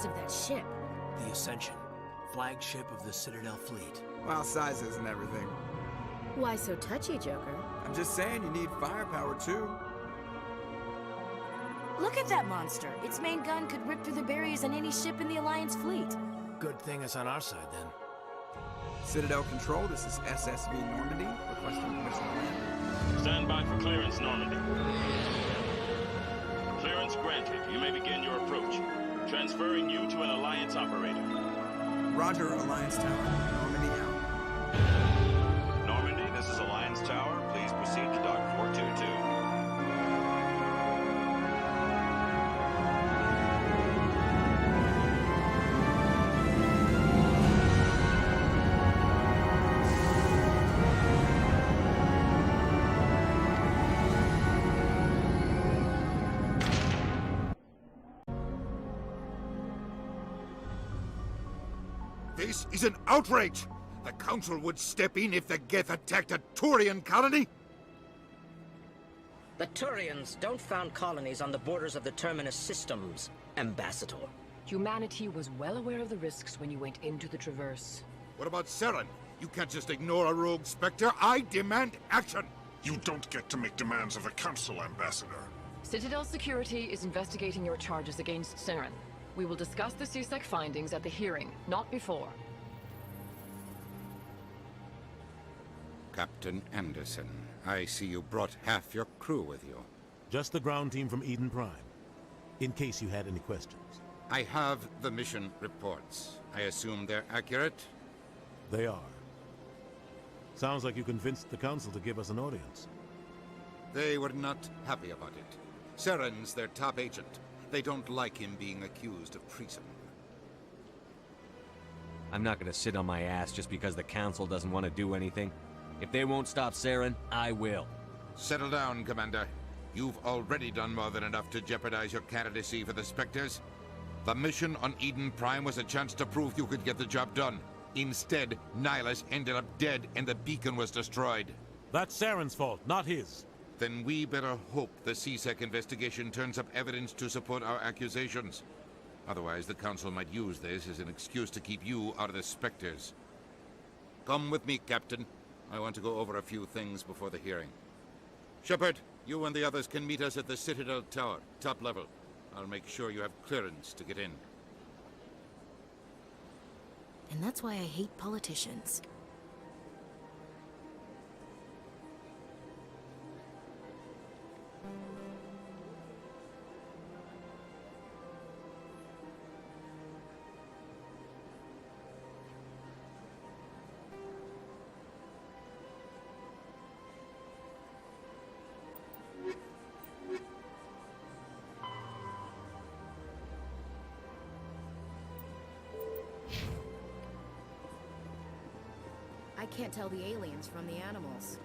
Of that ship. The Ascension, flagship of the Citadel fleet. Well, size isn't everything. Why so touchy, Joker? I'm just saying you need firepower too. Look at that monster. Its main gun could rip through the barriers on any ship in the Alliance fleet. Good thing it's on our side then. Citadel Control, this is SSV Normandy, requesting permission to land. Stand by for clearance, Normandy. Clearance granted. You may begin your approach. Transferring you to an Alliance operator. Roger, Alliance Tower. Normandy out. Normandy, this is Alliance Tower. Please proceed to Dock 422. This is an outrage! The Council would step in if the Geth attacked a Turian colony? The Turians don't found colonies on the borders of the Terminus systems, Ambassador. Humanity was well aware of the risks when you went into the Traverse. What about Saren? You can't just ignore a rogue Spectre. I demand action! You don't get to make demands of the Council, Ambassador. Citadel Security is investigating your charges against Saren. We will discuss the CSEC findings at the hearing, not before. Captain Anderson, I see you brought half your crew with you. Just the ground team from Eden Prime, in case you had any questions. I have the mission reports. I assume they're accurate? They are. Sounds like you convinced the Council to give us an audience. They were not happy about it. Saren's their top agent. They don't like him being accused of treason. I'm not gonna sit on my ass just because the Council doesn't want to do anything. If they won't stop Saren, I will. Settle down, Commander. You've already done more than enough to jeopardize your candidacy for the Spectres. The mission on Eden Prime was a chance to prove you could get the job done. Instead, Nihilus ended up dead and the beacon was destroyed. That's Saren's fault, not his. Then we better hope the CSEC investigation turns up evidence to support our accusations. Otherwise, the Council might use this as an excuse to keep you out of the Spectres. Come with me, Captain. I want to go over a few things before the hearing. Shepard, you and the others can meet us at the Citadel Tower, top level. I'll make sure you have clearance to get in. And that's why I hate politicians. I can't tell the aliens from the animals.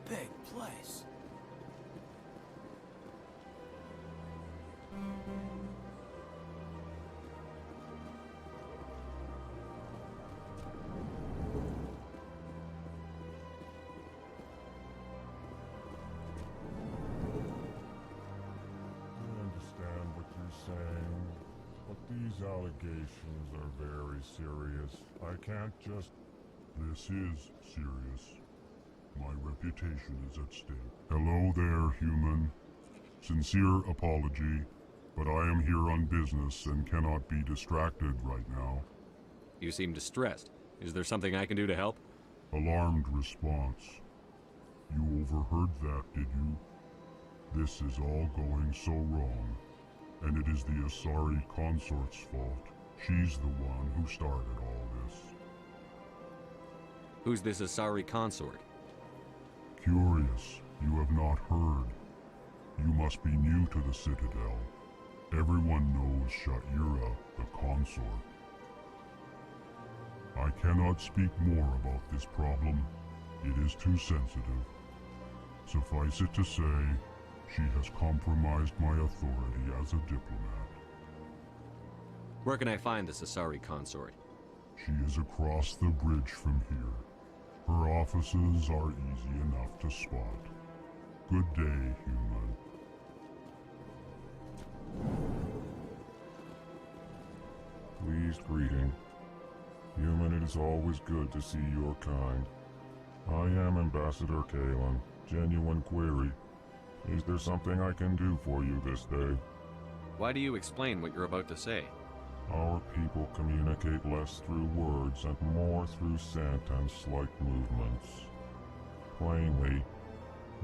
Big place. Saying, but these allegations are very serious. I can't just... This is serious. My reputation is at stake. Hello there, human. Sincere apology, but I am here on business and cannot be distracted right now. You seem distressed. Is there something I can do to help? Alarmed response. You overheard that, did you? This is all going so wrong, and it is the Asari consort's fault. She's the one who started all this. Who's this Asari consort? Curious, you have not heard. You must be new to the Citadel. Everyone knows Sha'ira, the consort. I cannot speak more about this problem. It is too sensitive. Suffice it to say, she has compromised my authority as a diplomat. Where can I find this Asari consort? She is across the bridge from here. Her offices are easy enough to spot. Good day, human. Pleased greeting. Human, it is always good to see your kind. I am Ambassador Kalen. Genuine query. Is there something I can do for you this day? Why do you explain what you're about to say? Our people communicate less through words and more through scent and slight movements. Plainly,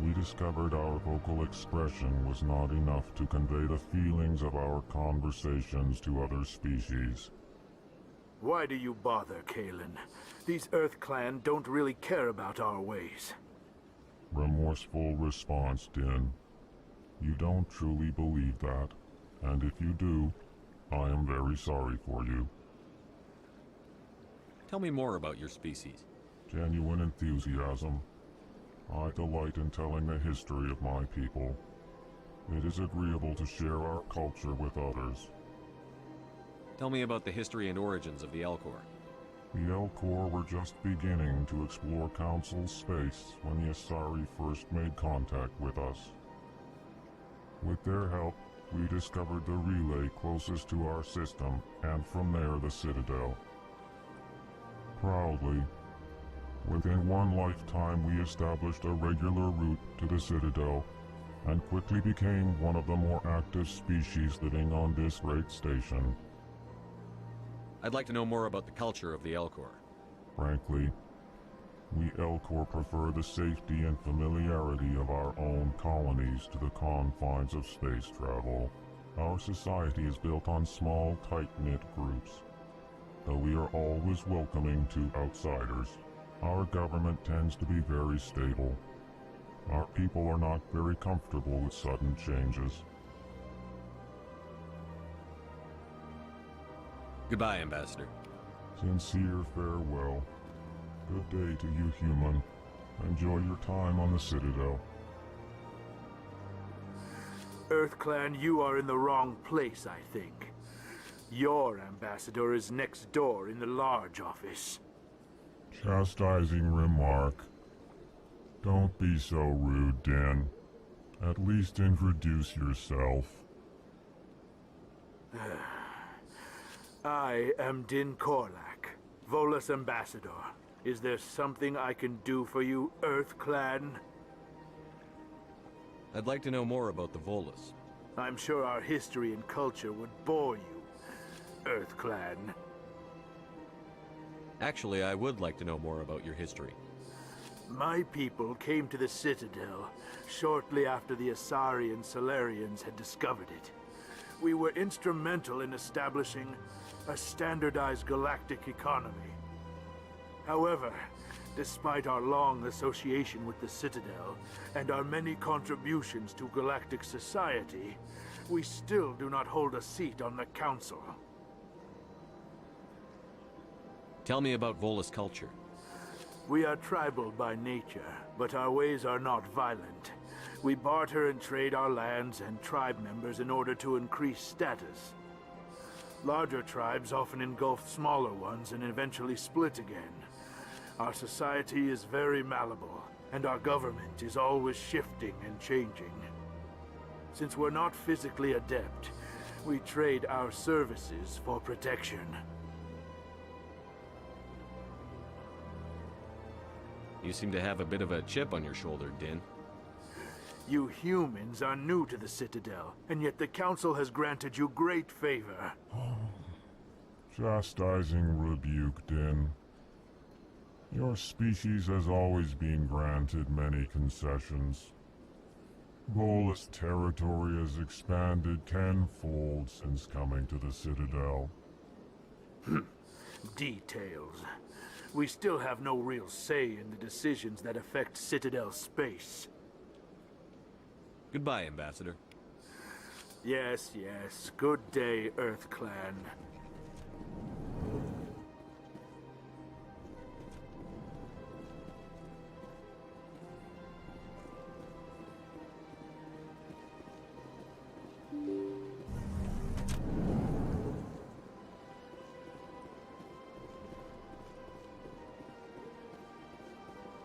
we discovered our vocal expression was not enough to convey the feelings of our conversations to other species. Why do you bother, Kalen? These Earth Clan don't really care about our ways. Remorseful response, Din. You don't truly believe that, and if you do, I am very sorry for you. Tell me more about your species. Genuine enthusiasm. I delight in telling the history of my people. It is agreeable to share our culture with others. Tell me about the history and origins of the Elcor. The Elcor were just beginning to explore Council space when the Asari first made contact with us. With their help, we discovered the relay closest to our system, and from there the Citadel. Proudly, within one lifetime we established a regular route to the Citadel, and quickly became one of the more active species living on this great station. I'd like to know more about the culture of the Elcor. Frankly, we Elcor prefer the safety and familiarity of our own colonies to the confines of space travel. Our society is built on small, tight-knit groups. Though we are always welcoming to outsiders, our government tends to be very stable. Our people are not very comfortable with sudden changes. Goodbye, Ambassador. Sincere farewell. Good day to you, human. Enjoy your time on the Citadel. Earth Clan, you are in the wrong place, I think. Your ambassador is next door in the large office. Chastising remark. Don't be so rude, Din. At least introduce yourself. I am Din Korlak, Volus ambassador. Is there something I can do for you, Earth Clan? I'd like to know more about the Volus. I'm sure our history and culture would bore you, Earth Clan. Actually, I would like to know more about your history. My people came to the Citadel shortly after the Asari and Solarians had discovered it. We were instrumental in establishing a standardized galactic economy. However, despite our long association with the Citadel and our many contributions to galactic society, we still do not hold a seat on the Council. Tell me about Volus culture. We are tribal by nature, but our ways are not violent. We barter and trade our lands and tribe members in order to increase status. Larger tribes often engulf smaller ones and eventually split again. Our society is very malleable, and our government is always shifting and changing. Since we're not physically adept, we trade our services for protection. You seem to have a bit of a chip on your shoulder, Din. You humans are new to the Citadel, and yet the Council has granted you great favor. Chastising rebuke, Din. Your species has always been granted many concessions. Bolus territory has expanded tenfold since coming to the Citadel. Details. We still have no real say in the decisions that affect Citadel space. Goodbye, Ambassador. Yes, yes. Good day, Earth Clan.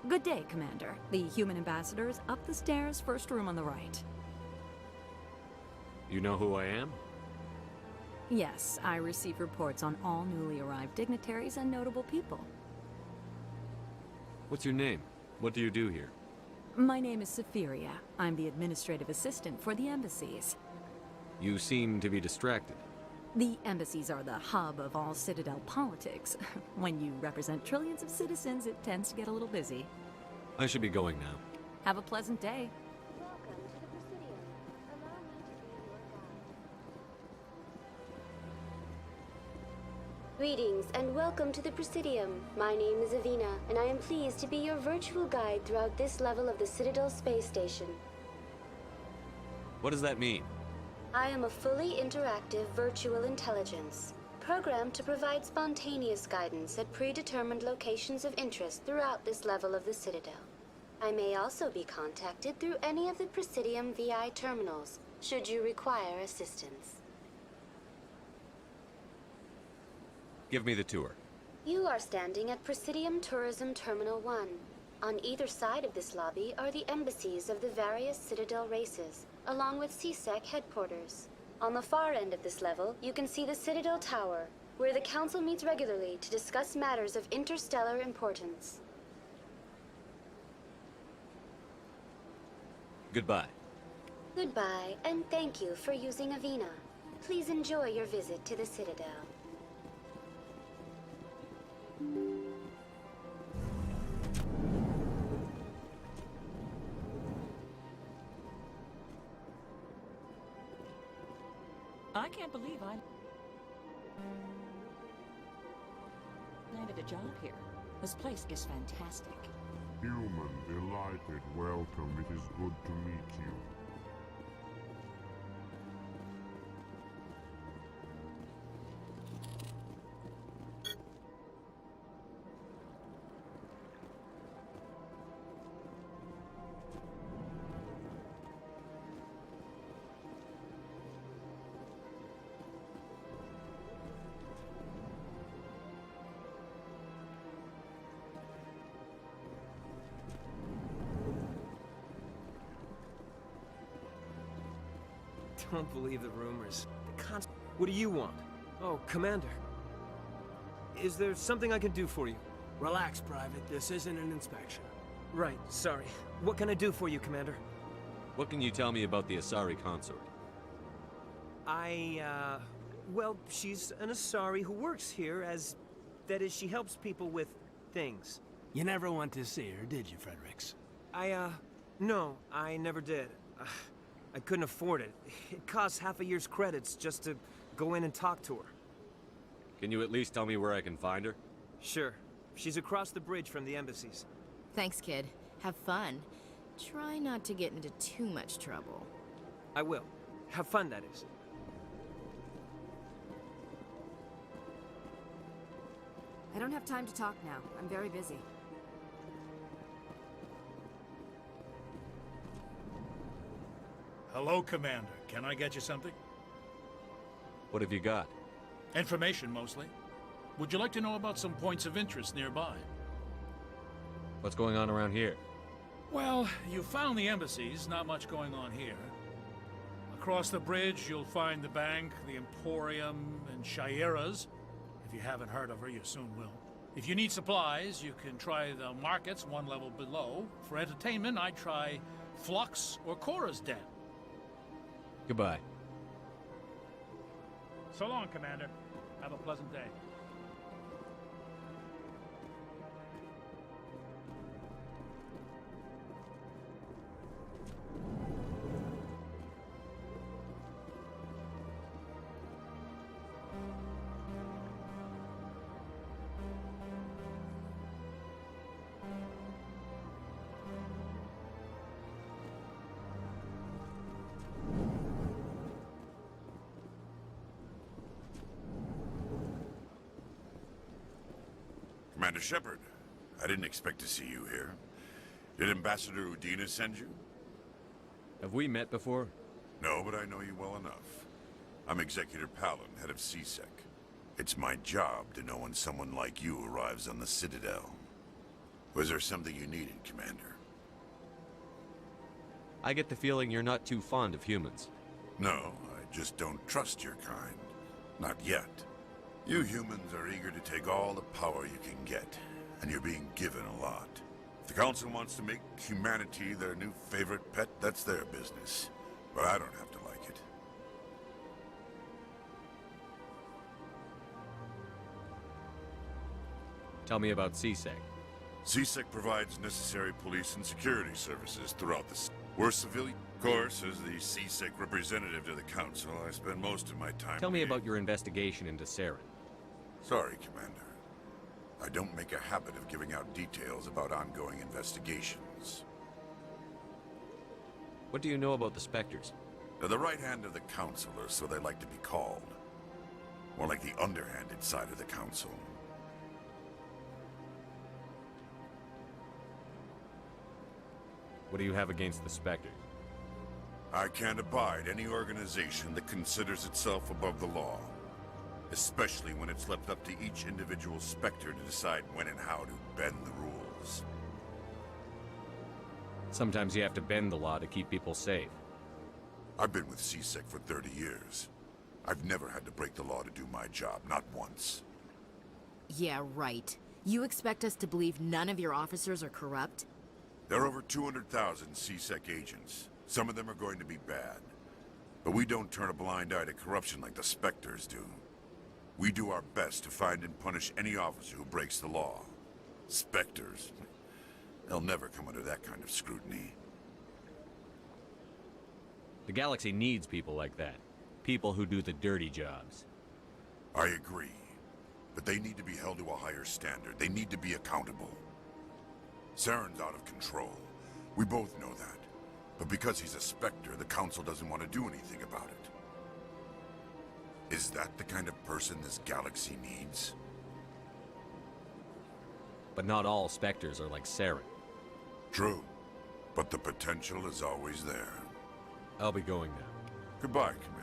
Good day, Commander. The human ambassador is up the stairs, first room on the right. You know who I am? Yes, I receive reports on all newly arrived dignitaries and notable people. What's your name? What do you do here? My name is Safiria. I'm the administrative assistant for the embassies. You seem to be distracted. The embassies are the hub of all Citadel politics. When you represent trillions of citizens, it tends to get a little busy. I should be going now. Have a pleasant day. Greetings and welcome to the Presidium. My name is Avina, and I am pleased to be your virtual guide throughout this level of the Citadel space station. What does that mean? I am a fully interactive virtual intelligence, programmed to provide spontaneous guidance at predetermined locations of interest throughout this level of the Citadel. I may also be contacted through any of the Presidium VI terminals, should you require assistance. Give me the tour. You are standing at Presidium Tourism Terminal 1. On either side of this lobby are the embassies of the various Citadel races, along with CSEC headquarters. On the far end of this level, you can see the Citadel Tower, where the Council meets regularly to discuss matters of interstellar importance. Goodbye. Goodbye, and thank you for using Avina. Please enjoy your visit to the Citadel. I can't believe I landed a job here. This place is fantastic. Human, delighted, welcome. It is good to meet you. Don't believe the rumors. What do you want? Oh, Commander. Is there something I can do for you? Relax, Private. This isn't an inspection. Right, sorry. What can I do for you, Commander? What can you tell me about the Asari consort? Well, she's an Asari who works here as... That is, she helps people with things. You never went to see her, did you, Fredericks? No, I never did. I couldn't afford it. It costs half a year's credits just to go in and talk to her. Can you at least tell me where I can find her? Sure. She's across the bridge from the embassies. Thanks, kid. Have fun. Try not to get into too much trouble. I will. Have fun, that is. I don't have time to talk now. I'm very busy. Hello, Commander. Can I get you something? What have you got? Information, mostly. Would you like to know about some points of interest nearby? What's going on around here? Well, you found the embassies. Not much going on here. Across the bridge, you'll find the bank, the Emporium, and Shaira's. If you haven't heard of her, you soon will. If you need supplies, you can try the markets one level below. For entertainment, I'd try Flux or Cora's Den. Goodbye. So long, Commander. Have a pleasant day. Commander Shepard, I didn't expect to see you here. Did Ambassador Udina send you? Have we met before? No, but I know you well enough. I'm Executor Palin, head of CSEC. It's my job to know when someone like you arrives on the Citadel. Was there something you needed, Commander? I get the feeling you're not too fond of humans. No, I just don't trust your kind. Not yet. You humans are eager to take all the power you can get, and you're being given a lot. If the Council wants to make humanity their new favorite pet, that's their business. But I don't have to like it. Tell me about CSEC. CSEC provides necessary police and security services throughout the city. We're civilian. Of course, as the CSEC representative to the Council, I spend most of my time... Tell me about your investigation into Saren. Sorry, Commander. I don't make a habit of giving out details about ongoing investigations. What do you know about the Spectres? They're the right hand of the Council, or so they like to be called. More like the underhanded side of the Council. What do you have against the Spectres? I can't abide any organization that considers itself above the law. Especially when it's left up to each individual Spectre to decide when and how to bend the rules. Sometimes you have to bend the law to keep people safe. I've been with CSEC for 30 years. I've never had to break the law to do my job, not once. Yeah, right. You expect us to believe none of your officers are corrupt? There are over 200,000 CSEC agents. Some of them are going to be bad. But we don't turn a blind eye to corruption like the Spectres do. We do our best to find and punish any officer who breaks the law. Spectres. They'll never come under that kind of scrutiny. The galaxy needs people like that. People who do the dirty jobs. I agree. But they need to be held to a higher standard. They need to be accountable. Saren's out of control. We both know that. But because he's a Spectre, the Council doesn't want to do anything about it. Is that the kind of person this galaxy needs? But not all Spectres are like Saren. True. But the potential is always there. I'll be going now. Goodbye, Commander.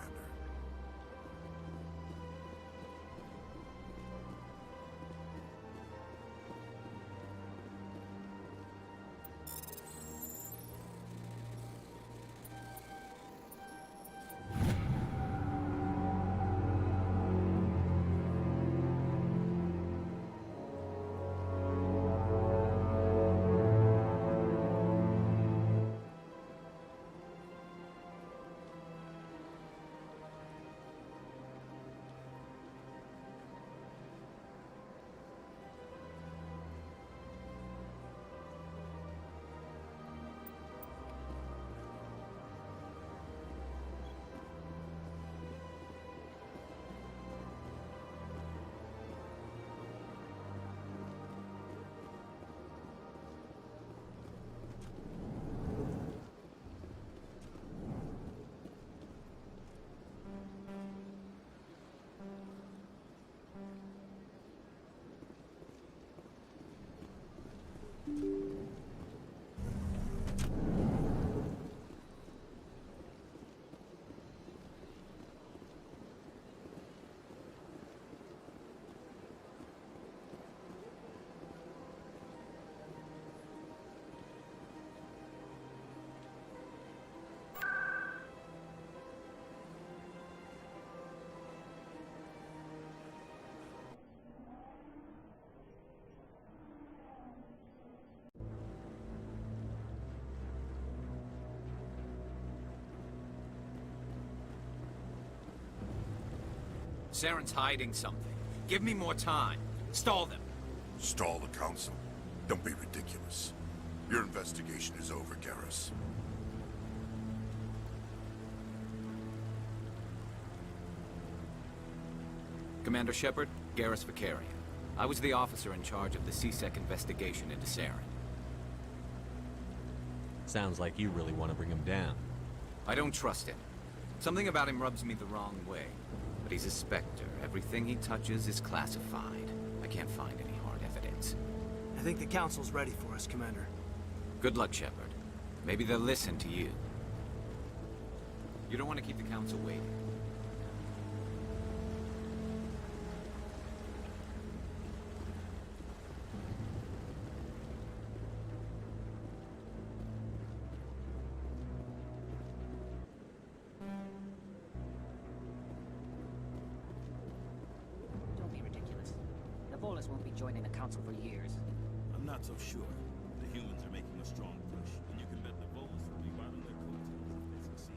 Saren's hiding something. Give me more time. Stall them. Stall the Council? Don't be ridiculous. Your investigation is over, Garrus. Commander Shepard, Garrus Vicarian. I was the officer in charge of the CSEC investigation into Saren. Sounds like you really want to bring him down. I don't trust him. Something about him rubs me the wrong way. But he's a Spectre. Everything he touches is classified. I can't find any hard evidence. I think the Council's ready for us, Commander. Good luck, Shepard. Maybe they'll listen to you. You don't want to keep the Council waiting. Don't be ridiculous. The Volus won't be joining the Council for years. I'm not so sure. The humans are making a strong push, and you can bet the Volus will be riding their coattails if they succeed.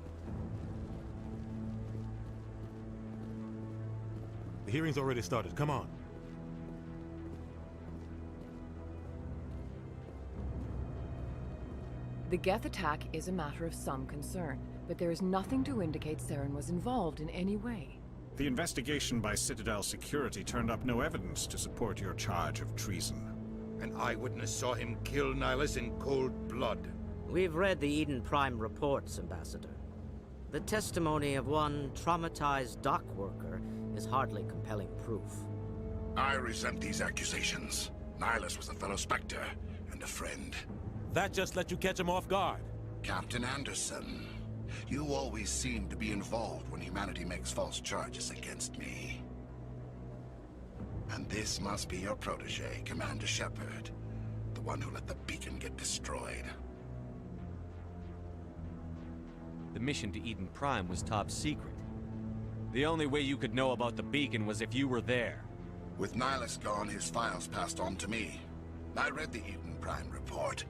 The hearing's already started. Come on. The Geth attack is a matter of some concern, but there is nothing to indicate Saren was involved in any way. The investigation by Citadel security turned up no evidence to support your charge of treason. An eyewitness saw him kill Nihilus in cold blood. We've read the Eden Prime reports, Ambassador. The testimony of one traumatized dock worker is hardly compelling proof. I resent these accusations. Nihilus was a fellow Spectre and a friend. That just let you catch him off guard. Captain Anderson, you always seem to be involved when humanity makes false charges against me. And this must be your protege, Commander Shepard, the one who let the beacon get destroyed. The mission to Eden Prime was top secret. The only way you could know about the beacon was if you were there. With Nihilus gone, his files passed on to me. I read the Eden Prime report.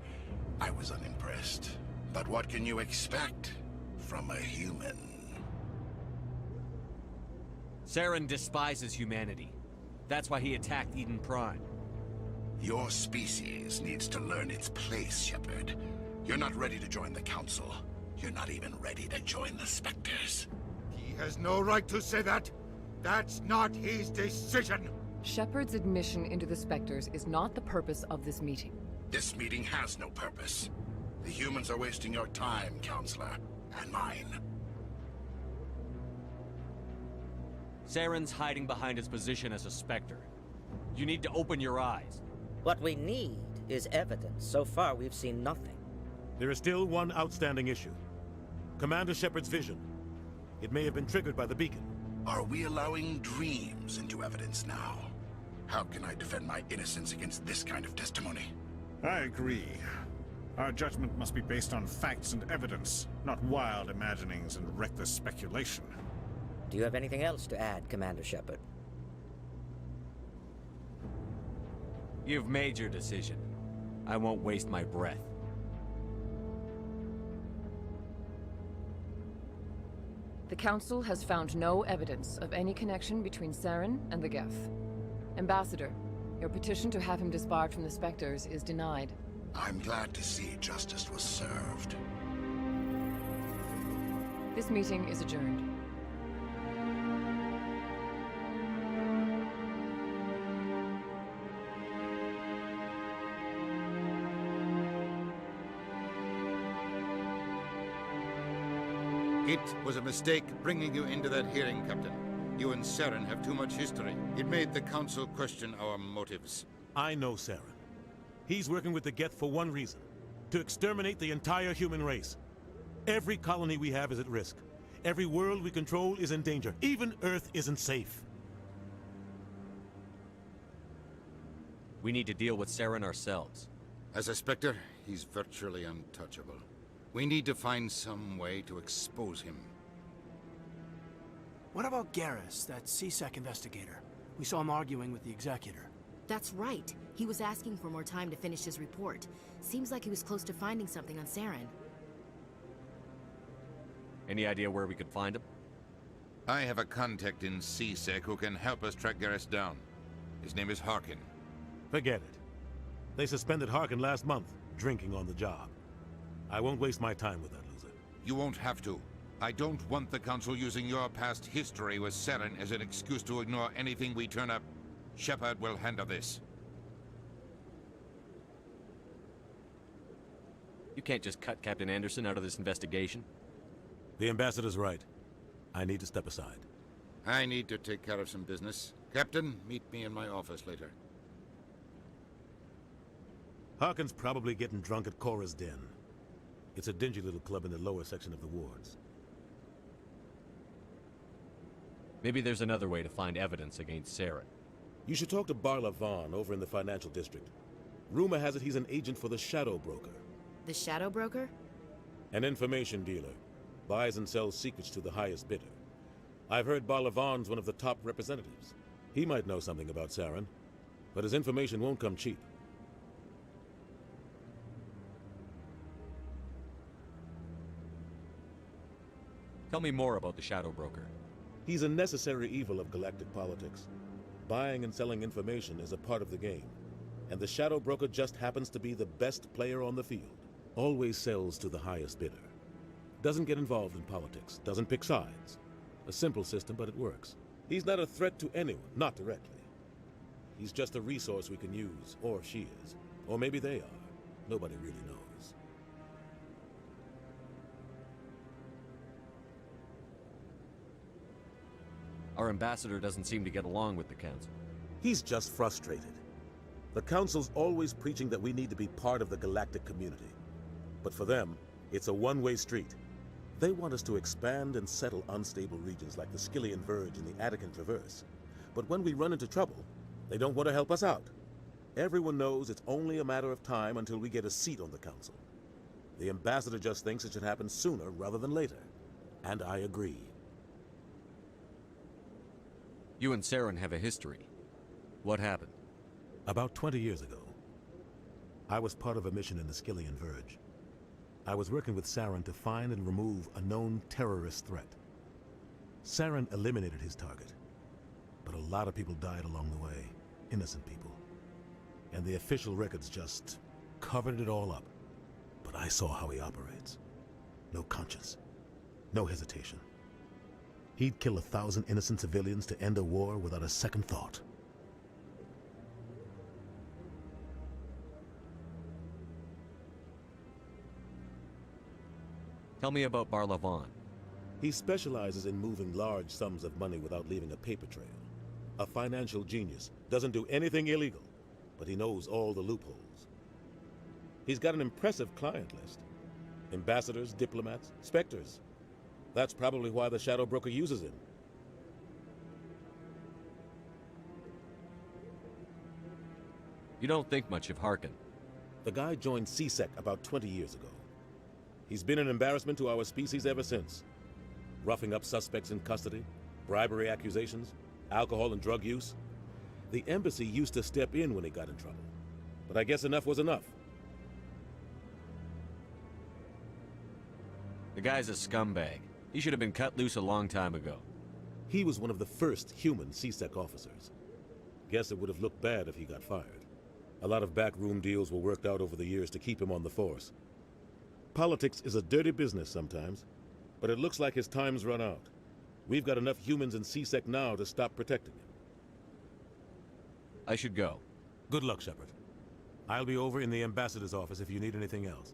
I was unimpressed. But what can you expect from a human? Saren despises humanity. That's why he attacked Eden Prime. Your species needs to learn its place, Shepard. You're not ready to join the Council. You're not even ready to join the Spectres. He has no right to say that. That's not his decision. Shepard's admission into the Spectres is not the purpose of this meeting. This meeting has no purpose. The humans are wasting your time, Counselor, and mine. Saren's hiding behind his position as a Spectre. You need to open your eyes. What we need is evidence. So far, we've seen nothing. There is still one outstanding issue. Commander Shepard's vision. It may have been triggered by the beacon. Are we allowing dreams into evidence now? How can I defend my innocence against this kind of testimony? I agree. Our judgment must be based on facts and evidence, not wild imaginings and reckless speculation. Do you have anything else to add, Commander Shepard? You've made your decision. I won't waste my breath. The Council has found no evidence of any connection between Saren and the Geth. Ambassador, your petition to have him disbarred from the Spectres is denied. I'm glad to see justice was served. This meeting is adjourned. It was a mistake bringing you into that hearing, Captain. You and Saren have too much history. It made the Council question our motives. I know Saren. He's working with the Geth for one reason. To exterminate the entire human race. Every colony we have is at risk. Every world we control is in danger. Even Earth isn't safe. We need to deal with Saren ourselves. As a Spectre, he's virtually untouchable. We need to find some way to expose him. What about Garrus, that CSEC investigator? We saw him arguing with the Executor. That's right. He was asking for more time to finish his report. Seems like he was close to finding something on Saren. Any idea where we could find him? I have a contact in CSEC who can help us track Garrus down. His name is Harkin. Forget it. They suspended Harkin last month, drinking on the job. I won't waste my time with that loser. You won't have to. I don't want the Council using your past history with Saren as an excuse to ignore anything we turn up. Shepard will handle this. You can't just cut Captain Anderson out of this investigation. The Ambassador's right. I need to step aside. I need to take care of some business. Captain, meet me in my office later. Harkin's probably getting drunk at Cora's Den. It's a dingy little club in the lower section of the wards. Maybe there's another way to find evidence against Saren. You should talk to Barla Vaughn over in the financial district. Rumor has it he's an agent for the Shadow Broker. The Shadow Broker? An information dealer. Buys and sells secrets to the highest bidder. I've heard Barla Vaughn's one of the top representatives. He might know something about Saren, but his information won't come cheap. Tell me more about the Shadow Broker. He's a necessary evil of galactic politics. Buying and selling information is a part of the game, and the Shadow Broker just happens to be the best player on the field. Always sells to the highest bidder. Doesn't get involved in politics, doesn't pick sides. A simple system, but it works. He's not a threat to anyone, not directly. He's just a resource we can use, or she is. Or maybe they are. Nobody really knows. Our ambassador doesn't seem to get along with the Council. He's just frustrated. The Council's always preaching that we need to be part of the galactic community. But for them, it's a one-way street. They want us to expand and settle unstable regions like the Skillian Verge and the Attican Traverse. But when we run into trouble, they don't want to help us out. Everyone knows it's only a matter of time until we get a seat on the Council. The ambassador just thinks it should happen sooner rather than later. And I agree. You and Saren have a history. What happened? About 20 years ago, I was part of a mission in the Skillian Verge. I was working with Saren to find and remove a known terrorist threat. Saren eliminated his target, but a lot of people died along the way, innocent people. And the official records just covered it all up. But I saw how he operates. No conscience, no hesitation. He'd kill 1,000 innocent civilians to end a war without a second thought. Tell me about Barla Vaughn. He specializes in moving large sums of money without leaving a paper trail. A financial genius, doesn't do anything illegal, but he knows all the loopholes. He's got an impressive client list. Ambassadors, diplomats, specters. That's probably why the Shadow Broker uses him. You don't think much of Harkin. The guy joined CSEC about 20 years ago. He's been an embarrassment to our species ever since. Roughing up suspects in custody, bribery accusations, alcohol and drug use. The embassy used to step in when he got in trouble. But I guess enough was enough. The guy's a scumbag. He should have been cut loose a long time ago. He was one of the first human CSEC officers. Guess it would have looked bad if he got fired. A lot of backroom deals were worked out over the years to keep him on the force. Politics is a dirty business sometimes, but it looks like his time's run out. We've got enough humans in CSEC now to stop protecting him. I should go. Good luck, Shepard. I'll be over in the ambassador's office if you need anything else.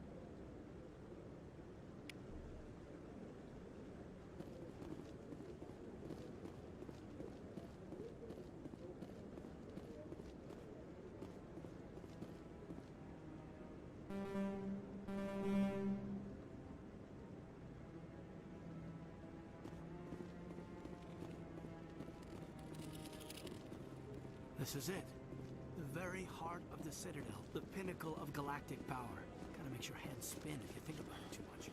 This is it. The very heart of the Citadel. The pinnacle of galactic power. Kinda makes your head spin if you think about it too much.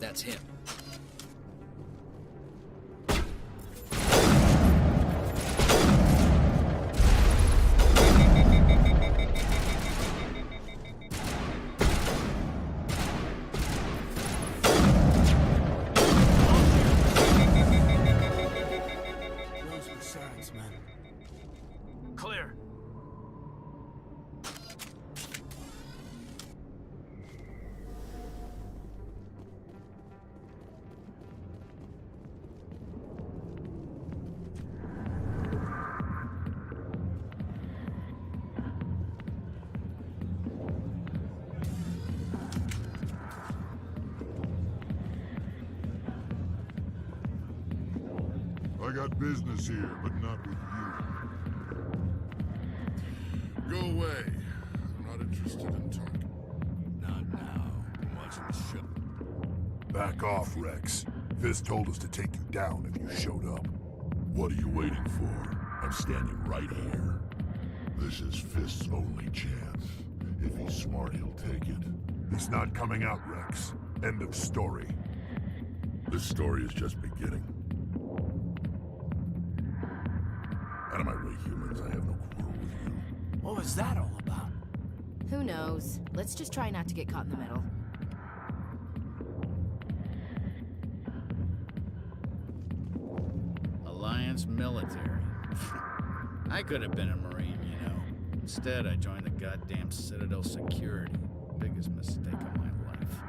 That's him. I got business here, but not with you. Go away. I'm not interested in talking. Not now. I'm watching the show. Back off, Rex. Fist told us to take you down if you showed up. What are you waiting for? I'm standing right here. This is Fist's only chance. If he's smart, he'll take it. He's not coming out, Rex. End of story. This story is just beginning. Out of my way, humans. I have no quarrel with you. What was that all about? Who knows? Let's just try not to get caught in the middle. Alliance military. I could have been a Marine, you know. Instead, I joined the goddamn Citadel security. Biggest mistake of my life.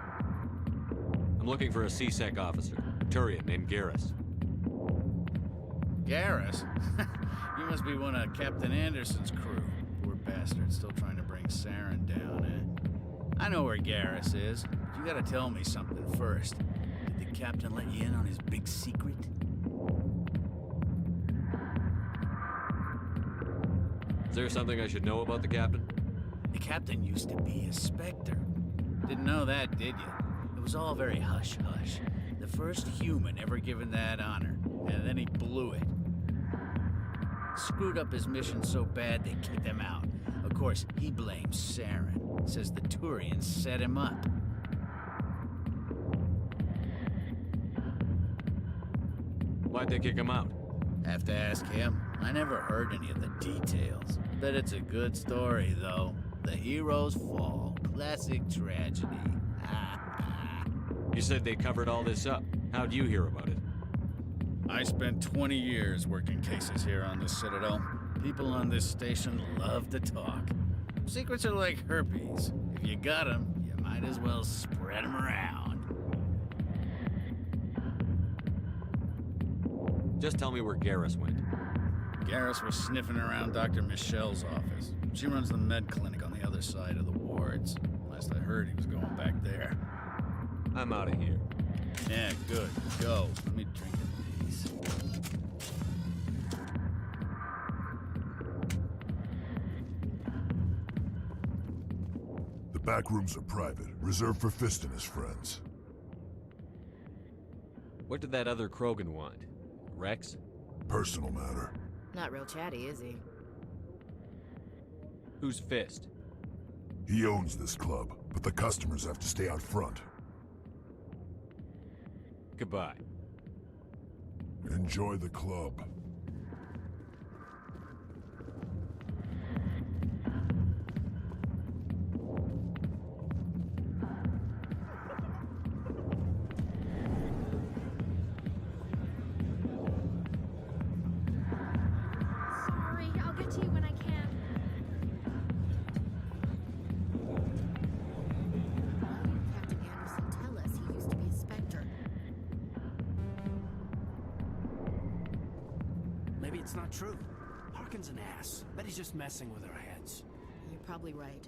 I'm looking for a C-Sec officer, a Turian named Garrus. Garrus? You must be one of Captain Anderson's crew. Poor bastard, still trying to bring Saren down, eh? I know where Garrus is, but you gotta tell me something first. Did the captain let you in on his big secret? Is there something I should know about the captain? The captain used to be a Spectre. Didn't know that, did you? It was all very hush-hush. The first human ever given that honor, and then he blew it. Screwed up his mission so bad they kicked him out. Of course, he blames Saren. Says the Turians set him up. Why'd they kick him out? Have to ask him. I never heard any of the details. Bet it's a good story, though. The heroes fall. Classic tragedy. You said they covered all this up. How'd you hear about it? I spent 20 years working cases here on the Citadel. People on this station love to talk. Secrets are like herpes. If you got them, you might as well spread them around. Just tell me where Garrus went. Garrus was sniffing around Dr. Michelle's office. She runs the med clinic on the other side of the wards. Last I heard, he was going back there. I'm out of here. Yeah, good. Go. Let me drink in peace. The back rooms are private, reserved for Fist and his friends. What did that other Krogan want? Rex? Personal matter. Not real chatty, is he? Who's Fist? He owns this club, but the customers have to stay out front. Goodbye. Enjoy the club. Sorry, I'll get to you when I can. Captain Anderson tell us he used to be a Spectre. Maybe it's not true. Harkin's an ass. Bet he's just messing with our heads. You're probably right.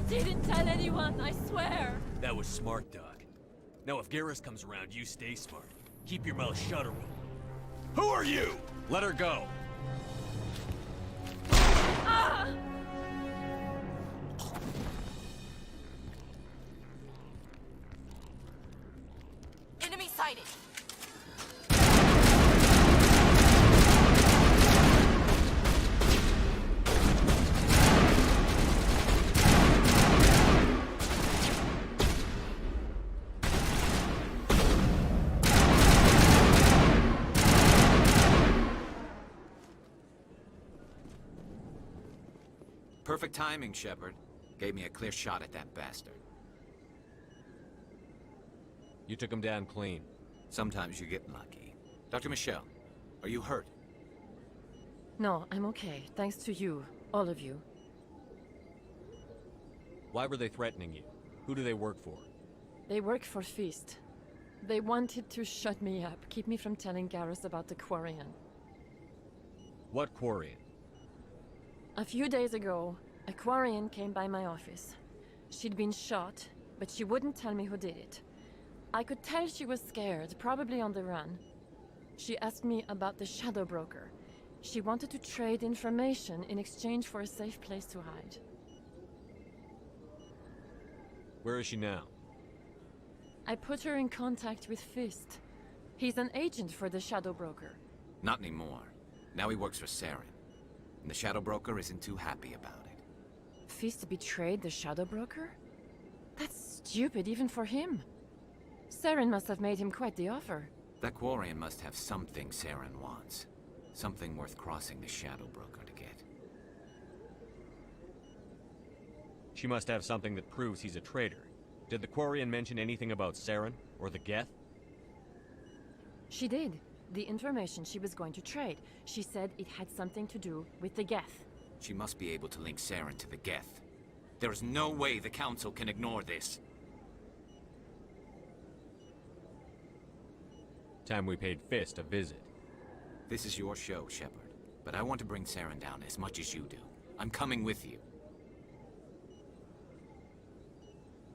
didn't tell anyone, I swear. That was smart, Doc. Now if Garrus comes around, you stay smart. Keep your mouth shut or we'll... Who are you? Let her go. Ah! Enemy sighted! Perfect timing, Shepard. Gave me a clear shot at that bastard. You took him down clean. Sometimes you get lucky. Dr. Michelle, are you hurt? No, I'm okay. Thanks to you. All of you. Why were they threatening you? Who do they work for? They work for Feast. They wanted to shut me up, keep me from telling Garrus about the Quarian. What Quarian? A few days ago, a Quarian came by my office. She'd been shot, but she wouldn't tell me who did it. I could tell she was scared, probably on the run. She asked me about the Shadow Broker. She wanted to trade information in exchange for a safe place to hide. Where is she now? I put her in contact with Fist. He's an agent for the Shadow Broker. Not anymore. Now he works for Saren. And the Shadow Broker isn't too happy about it. Fist betrayed the Shadow Broker? That's stupid even for him. Saren must have made him quite the offer. That Quarian must have something Saren wants. Something worth crossing the Shadow Broker to get. She must have something that proves he's a traitor. Did the Quarian mention anything about Saren or the Geth? She did. The information she was going to trade. She said it had something to do with the Geth. She must be able to link Saren to the Geth. There is no way the Council can ignore this. Time we paid Fist a visit. This is your show, Shepard. But I want to bring Saren down as much as you do. I'm coming with you.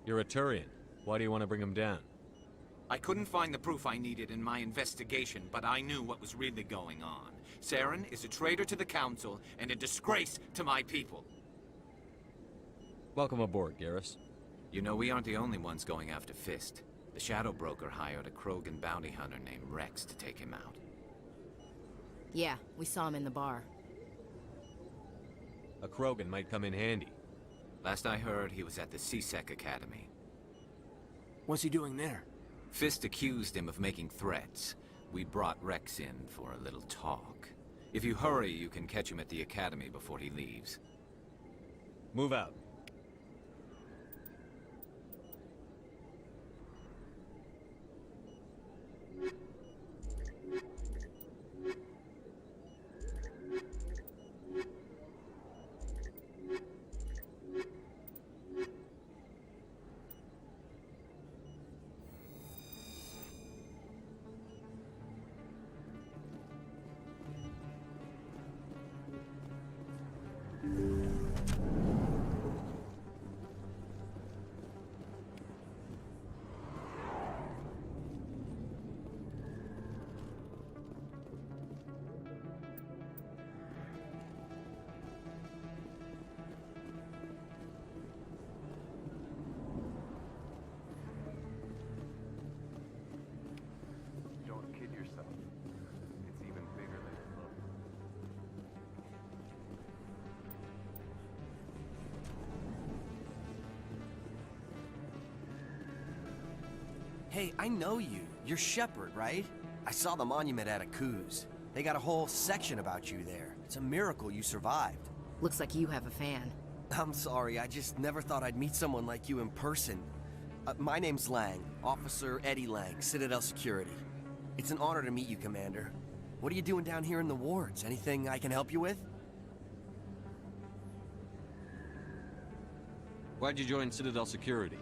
You're a Turian. Why do you want to bring him down? I couldn't find the proof I needed in my investigation, but I knew what was really going on. Saren is a traitor to the Council and a disgrace to my people. Welcome aboard, Garrus. You know, we aren't the only ones going after Fist. The Shadow Broker hired a Krogan bounty hunter named Rex to take him out. Yeah, we saw him in the bar. A Krogan might come in handy. Last I heard, he was at the CSEC Academy. What's he doing there? Fist accused him of making threats. We brought Rex in for a little talk. If you hurry, you can catch him at the Academy before he leaves. Move out. Hey, I know you. You're Shepard, right? I saw the monument at Akuz. They got a whole section about you there. It's a miracle you survived. Looks like you have a fan. I'm sorry, I just never thought I'd meet someone like you in person. My name's Lang, Officer Eddie Lang, Citadel Security. It's an honor to meet you, Commander. What are you doing down here in the wards? Anything I can help you with? Why'd you join Citadel Security?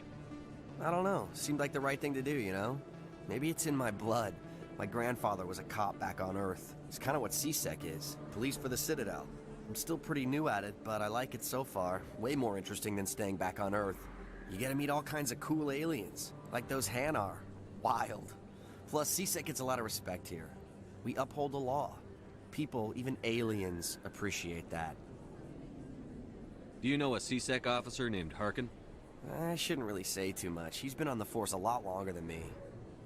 I don't know. Seemed like the right thing to do, you know? Maybe it's in my blood. My grandfather was a cop back on Earth. It's kind of what CSEC is. Police for the Citadel. I'm still pretty new at it, but I like it so far. Way more interesting than staying back on Earth. You get to meet all kinds of cool aliens, like those Hanar. Wild. Plus, CSEC gets a lot of respect here. We uphold the law. People, even aliens, appreciate that. Do you know a CSEC officer named Harkin? I shouldn't really say too much. He's been on the force a lot longer than me.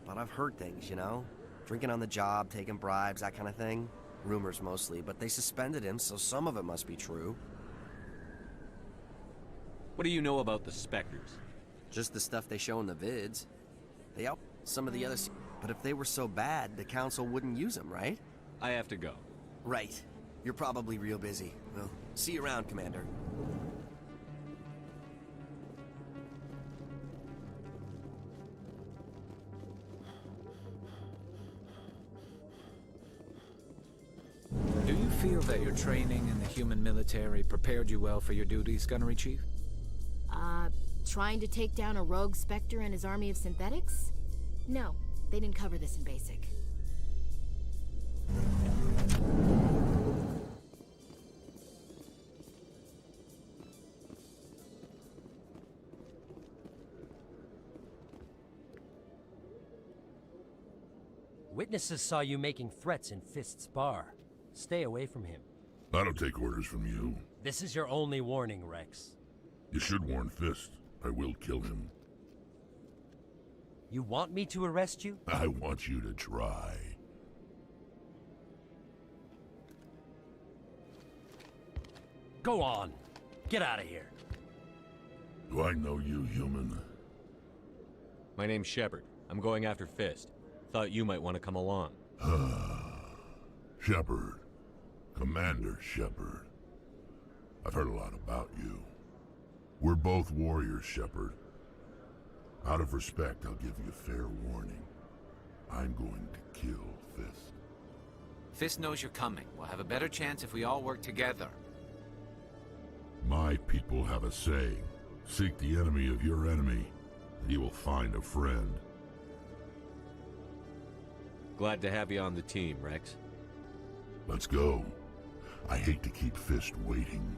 But I've heard things, you know? Drinking on the job, taking bribes, that kind of thing. Rumors mostly, but they suspended him, so some of it must be true. What do you know about the Spectres? Just the stuff they show in the vids. They out some of the others, but if they were so bad, the Council wouldn't use them, right? I have to go. Right. You're probably real busy. Well, see you around, Commander. Do you feel that your training in the human military prepared you well for your duties, Gunnery Chief? Trying to take down a rogue Spectre and his army of synthetics? No, they didn't cover this in basic. Witnesses saw you making threats in Fist's bar. Stay away from him. I don't take orders from you. This is your only warning, Rex. You should warn Fist. I will kill him. You want me to arrest you? I want you to try. Go on. Get out of here. Do I know you, human? My name's Shepard. I'm going after Fist. Thought you might want to come along. Shepard. Commander Shepard. I've heard a lot about you. We're both warriors, Shepard. Out of respect, I'll give you fair warning. I'm going to kill Fist. Fist knows you're coming. We'll have a better chance if we all work together. My people have a saying. Seek the enemy of your enemy, and you will find a friend. Glad to have you on the team, Rex. Let's go. I hate to keep Fist waiting.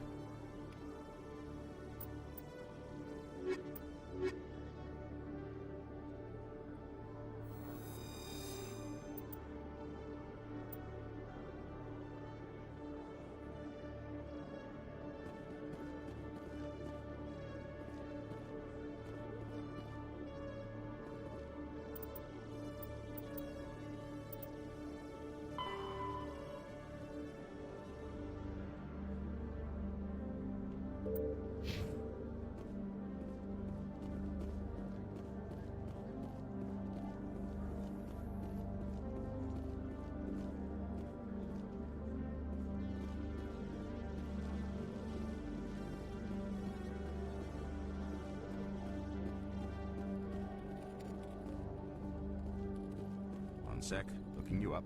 One sec, looking you up.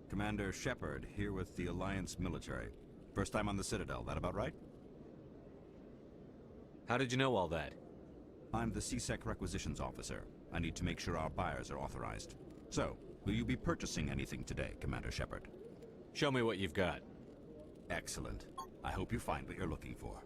Commander Shepard, here with the Alliance military. First time on the Citadel, that about right? How did you know all that? I'm the CSEC requisitions officer. I need to make sure our buyers are authorized. So, will you be purchasing anything today, Commander Shepard? Show me what you've got. Excellent. I hope you find what you're looking for.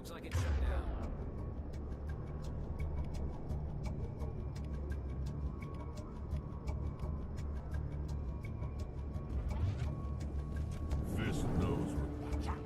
Looks like it's shut down. Fist knows where. Watch out!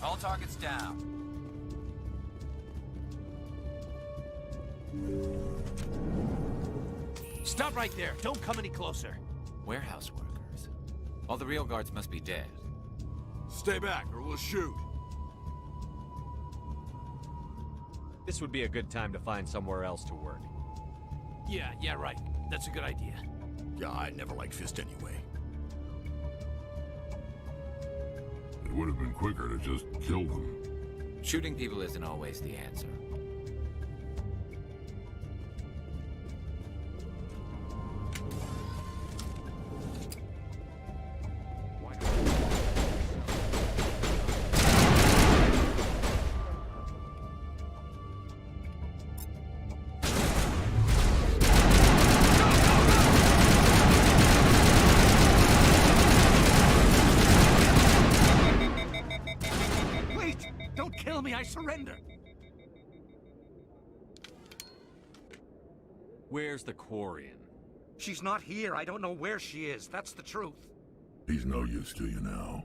All targets down. Stop right there. Don't come any closer. Warehouse workers. All the real guards must be dead. Stay back, or we'll shoot. This would be a good time to find somewhere else to work. Yeah, right. That's a good idea. Yeah, I never liked Fist anyway. It would have been quicker to just kill them. Shooting people isn't always the answer. I surrender. Where's the Quarian? She's not here. I don't know where she is. That's the truth. He's no use to you now.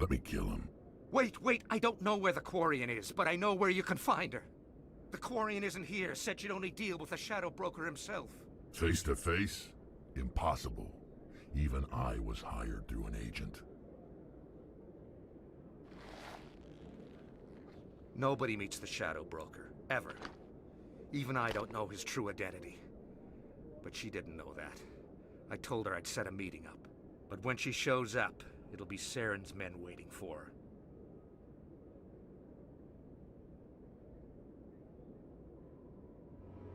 Let me kill him. Wait. I don't know where the Quarian is, but I know where you can find her. The Quarian isn't here. Said she'd only deal with the Shadow Broker himself. Face to face? Impossible. Even I was hired through an agent. Nobody meets the Shadow Broker, ever. Even I don't know his true identity. But she didn't know that. I told her I'd set a meeting up. But when she shows up, it'll be Saren's men waiting for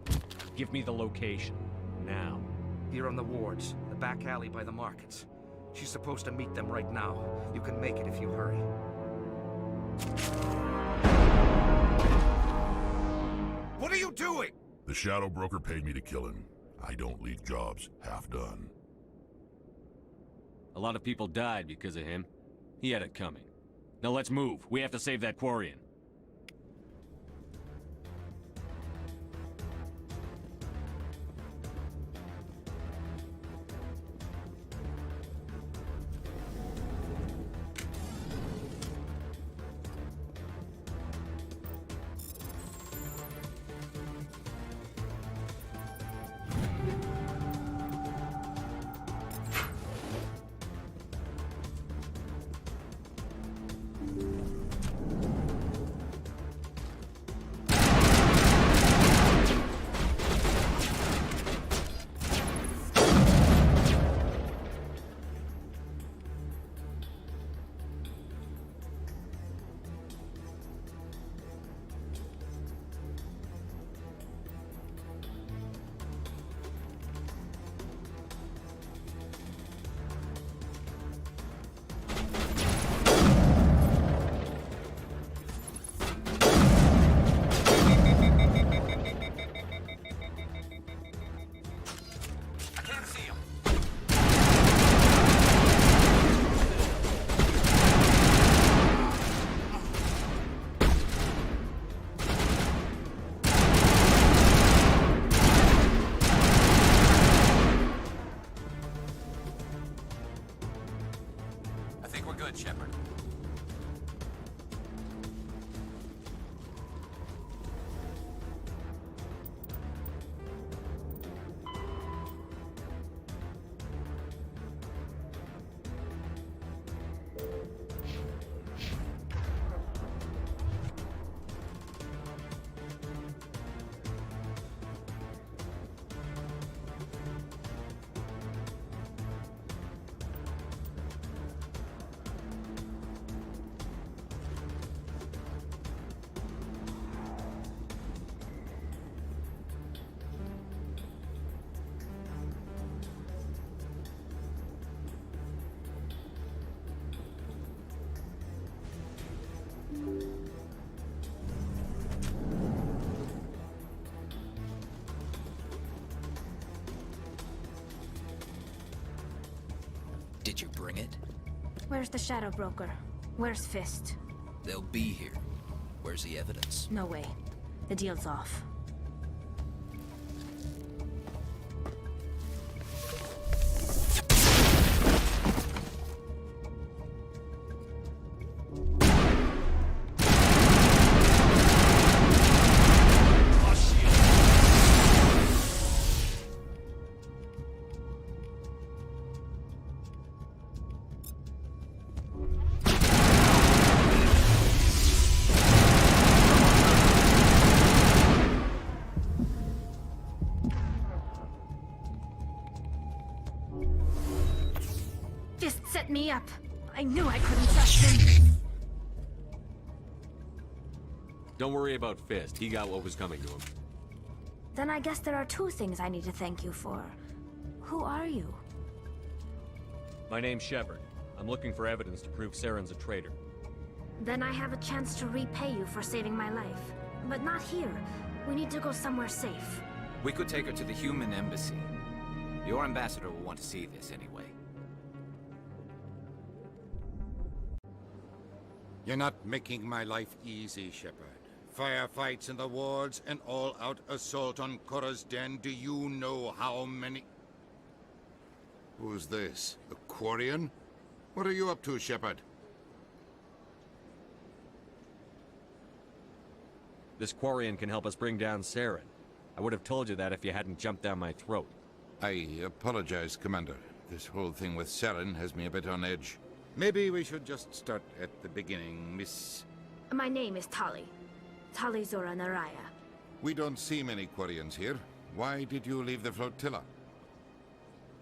her. Give me the location, now. Here on the wards, the back alley by the markets. She's supposed to meet them right now. You can make it if you hurry. What are you doing? The Shadow Broker paid me to kill him. I don't leave jobs half done. A lot of people died because of him. He had it coming. Now let's move. We have to save that Quarian. Did you bring it? Where's the Shadow Broker? Where's Fist? They'll be here. Where's the evidence? No way. The deal's off. Fist set me up. I knew I couldn't trust him. Don't worry about Fist. He got what was coming to him. Then I guess there are two things I need to thank you for. Who are you? My name's Shepard. I'm looking for evidence to prove Saren's a traitor. Then I have a chance to repay you for saving my life. But not here. We need to go somewhere safe. We could take her to the human embassy. Your ambassador will want to see this anyway. You're not making my life easy, Shepard. Firefights in the wards, an all-out assault on Korra's den. Do you know how many... Who's this? A Quarian? What are you up to, Shepard? This Quarian can help us bring down Saren. I would have told you that if you hadn't jumped down my throat. I apologize, Commander. This whole thing with Saren has me a bit on edge. Maybe we should just start at the beginning, Miss... My name is Tali. Tali Zora Naraya. We don't see many Quarians here. Why did you leave the flotilla?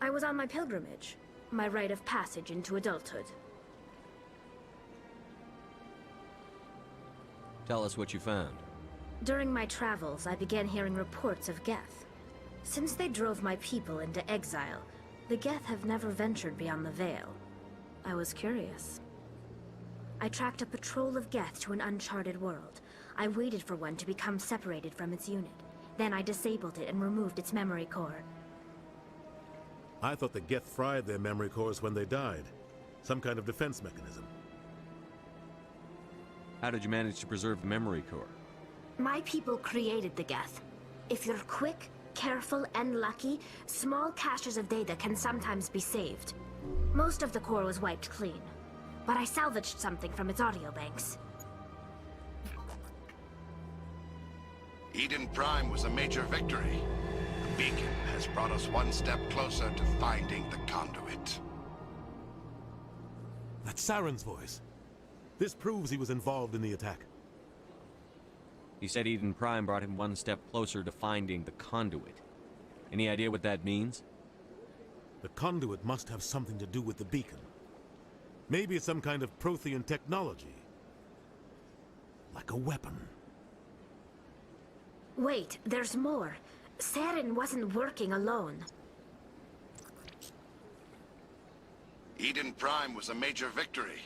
I was on my pilgrimage. My rite of passage into adulthood. Tell us what you found. During my travels, I began hearing reports of Geth. Since they drove my people into exile, the Geth have never ventured beyond the Veil. I was curious. I tracked a patrol of Geth to an uncharted world. I waited for one to become separated from its unit. Then I disabled it and removed its memory core. I thought the Geth fried their memory cores when they died. Some kind of defense mechanism. How did you manage to preserve the memory core? My people created the Geth. If you're quick, careful, and lucky, small caches of data can sometimes be saved. Most of the core was wiped clean, but I salvaged something from its audio banks. Eden Prime was a major victory. The beacon has brought us one step closer to finding the conduit. That's Saren's voice. This proves he was involved in the attack. He said Eden Prime brought him one step closer to finding the conduit. Any idea what that means? The conduit must have something to do with the beacon. Maybe it's some kind of Prothean technology. Like a weapon. Wait, there's more. Saren wasn't working alone. Eden Prime was a major victory.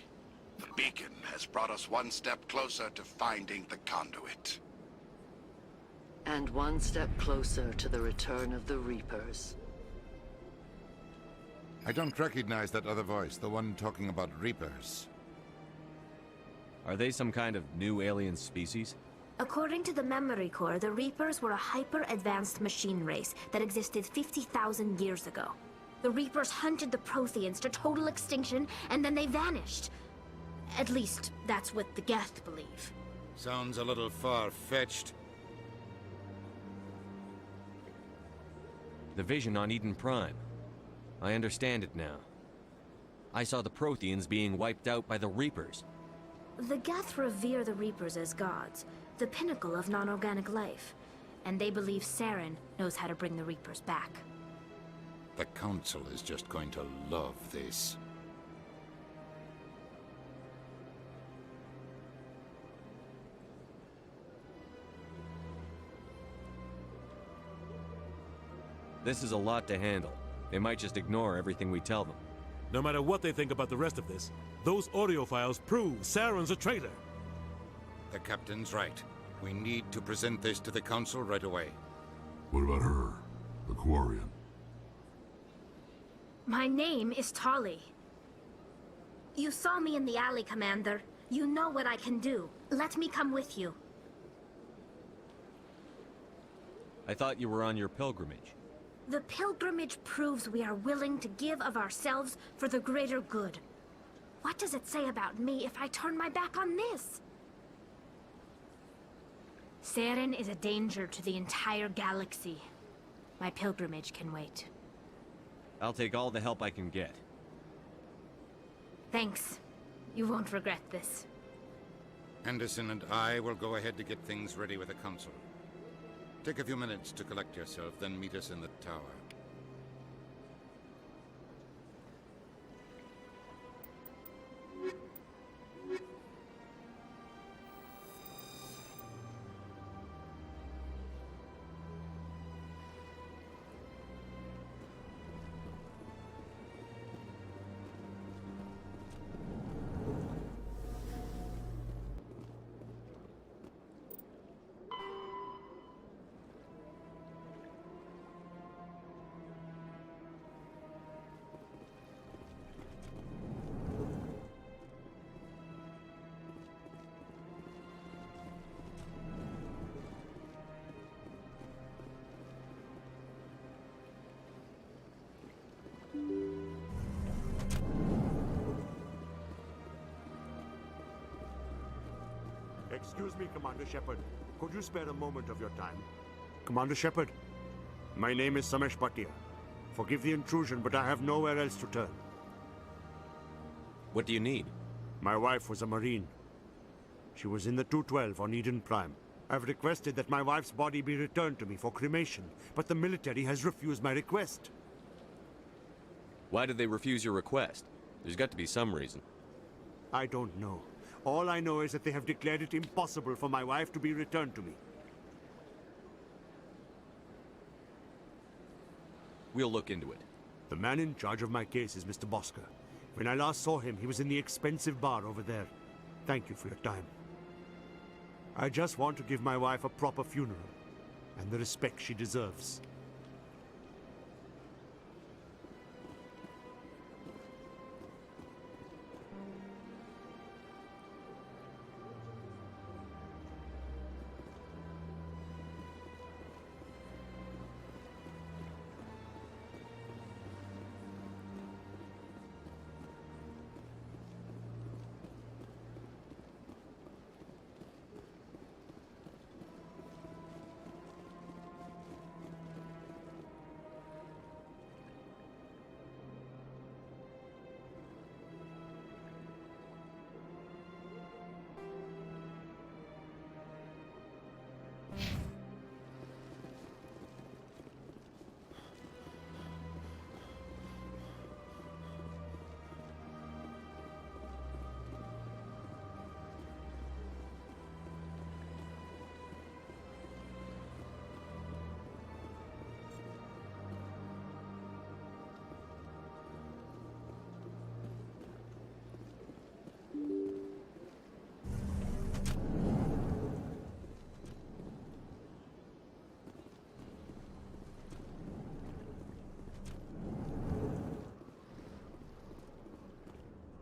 The beacon has brought us one step closer to finding the conduit. And one step closer to the return of the Reapers. I don't recognize that other voice, the one talking about Reapers. Are they some kind of new alien species? According to the memory core, the Reapers were a hyper-advanced machine race that existed 50,000 years ago. The Reapers hunted the Protheans to total extinction, and then they vanished. At least, that's what the Geth believe. Sounds a little far-fetched. The vision on Eden Prime. I understand it now. I saw the Protheans being wiped out by the Reapers. The Geth revere the Reapers as gods, the pinnacle of non-organic life. And they believe Saren knows how to bring the Reapers back. The Council is just going to love this. This is a lot to handle. They might just ignore everything we tell them. No matter what they think about the rest of this, those audio files prove Saren's a traitor. The Captain's right. We need to present this to the Council right away. What about her? The Quarian? My name is Tali. You saw me in the alley, Commander. You know what I can do. Let me come with you. I thought you were on your pilgrimage. The pilgrimage proves we are willing to give of ourselves for the greater good. What does it say about me if I turn my back on this? Saren is a danger to the entire galaxy. My pilgrimage can wait. I'll take all the help I can get. Thanks. You won't regret this. Henderson and I will go ahead to get things ready with the Council. Take a few minutes to collect yourself, then meet us in the tower. Excuse me, Commander Shepard. Could you spare a moment of your time? Commander Shepard, my name is Samesh Bhatia. Forgive the intrusion, but I have nowhere else to turn. What do you need? My wife was a Marine. She was in the 212 on Eden Prime. I've requested that my wife's body be returned to me for cremation, but the military has refused my request. Why did they refuse your request? There's got to be some reason. I don't know. All I know is that they have declared it impossible for my wife to be returned to me. We'll look into it. The man in charge of my case is Mr. Bosker. When I last saw him, he was in the expensive bar over there. Thank you for your time. I just want to give my wife a proper funeral, and the respect she deserves.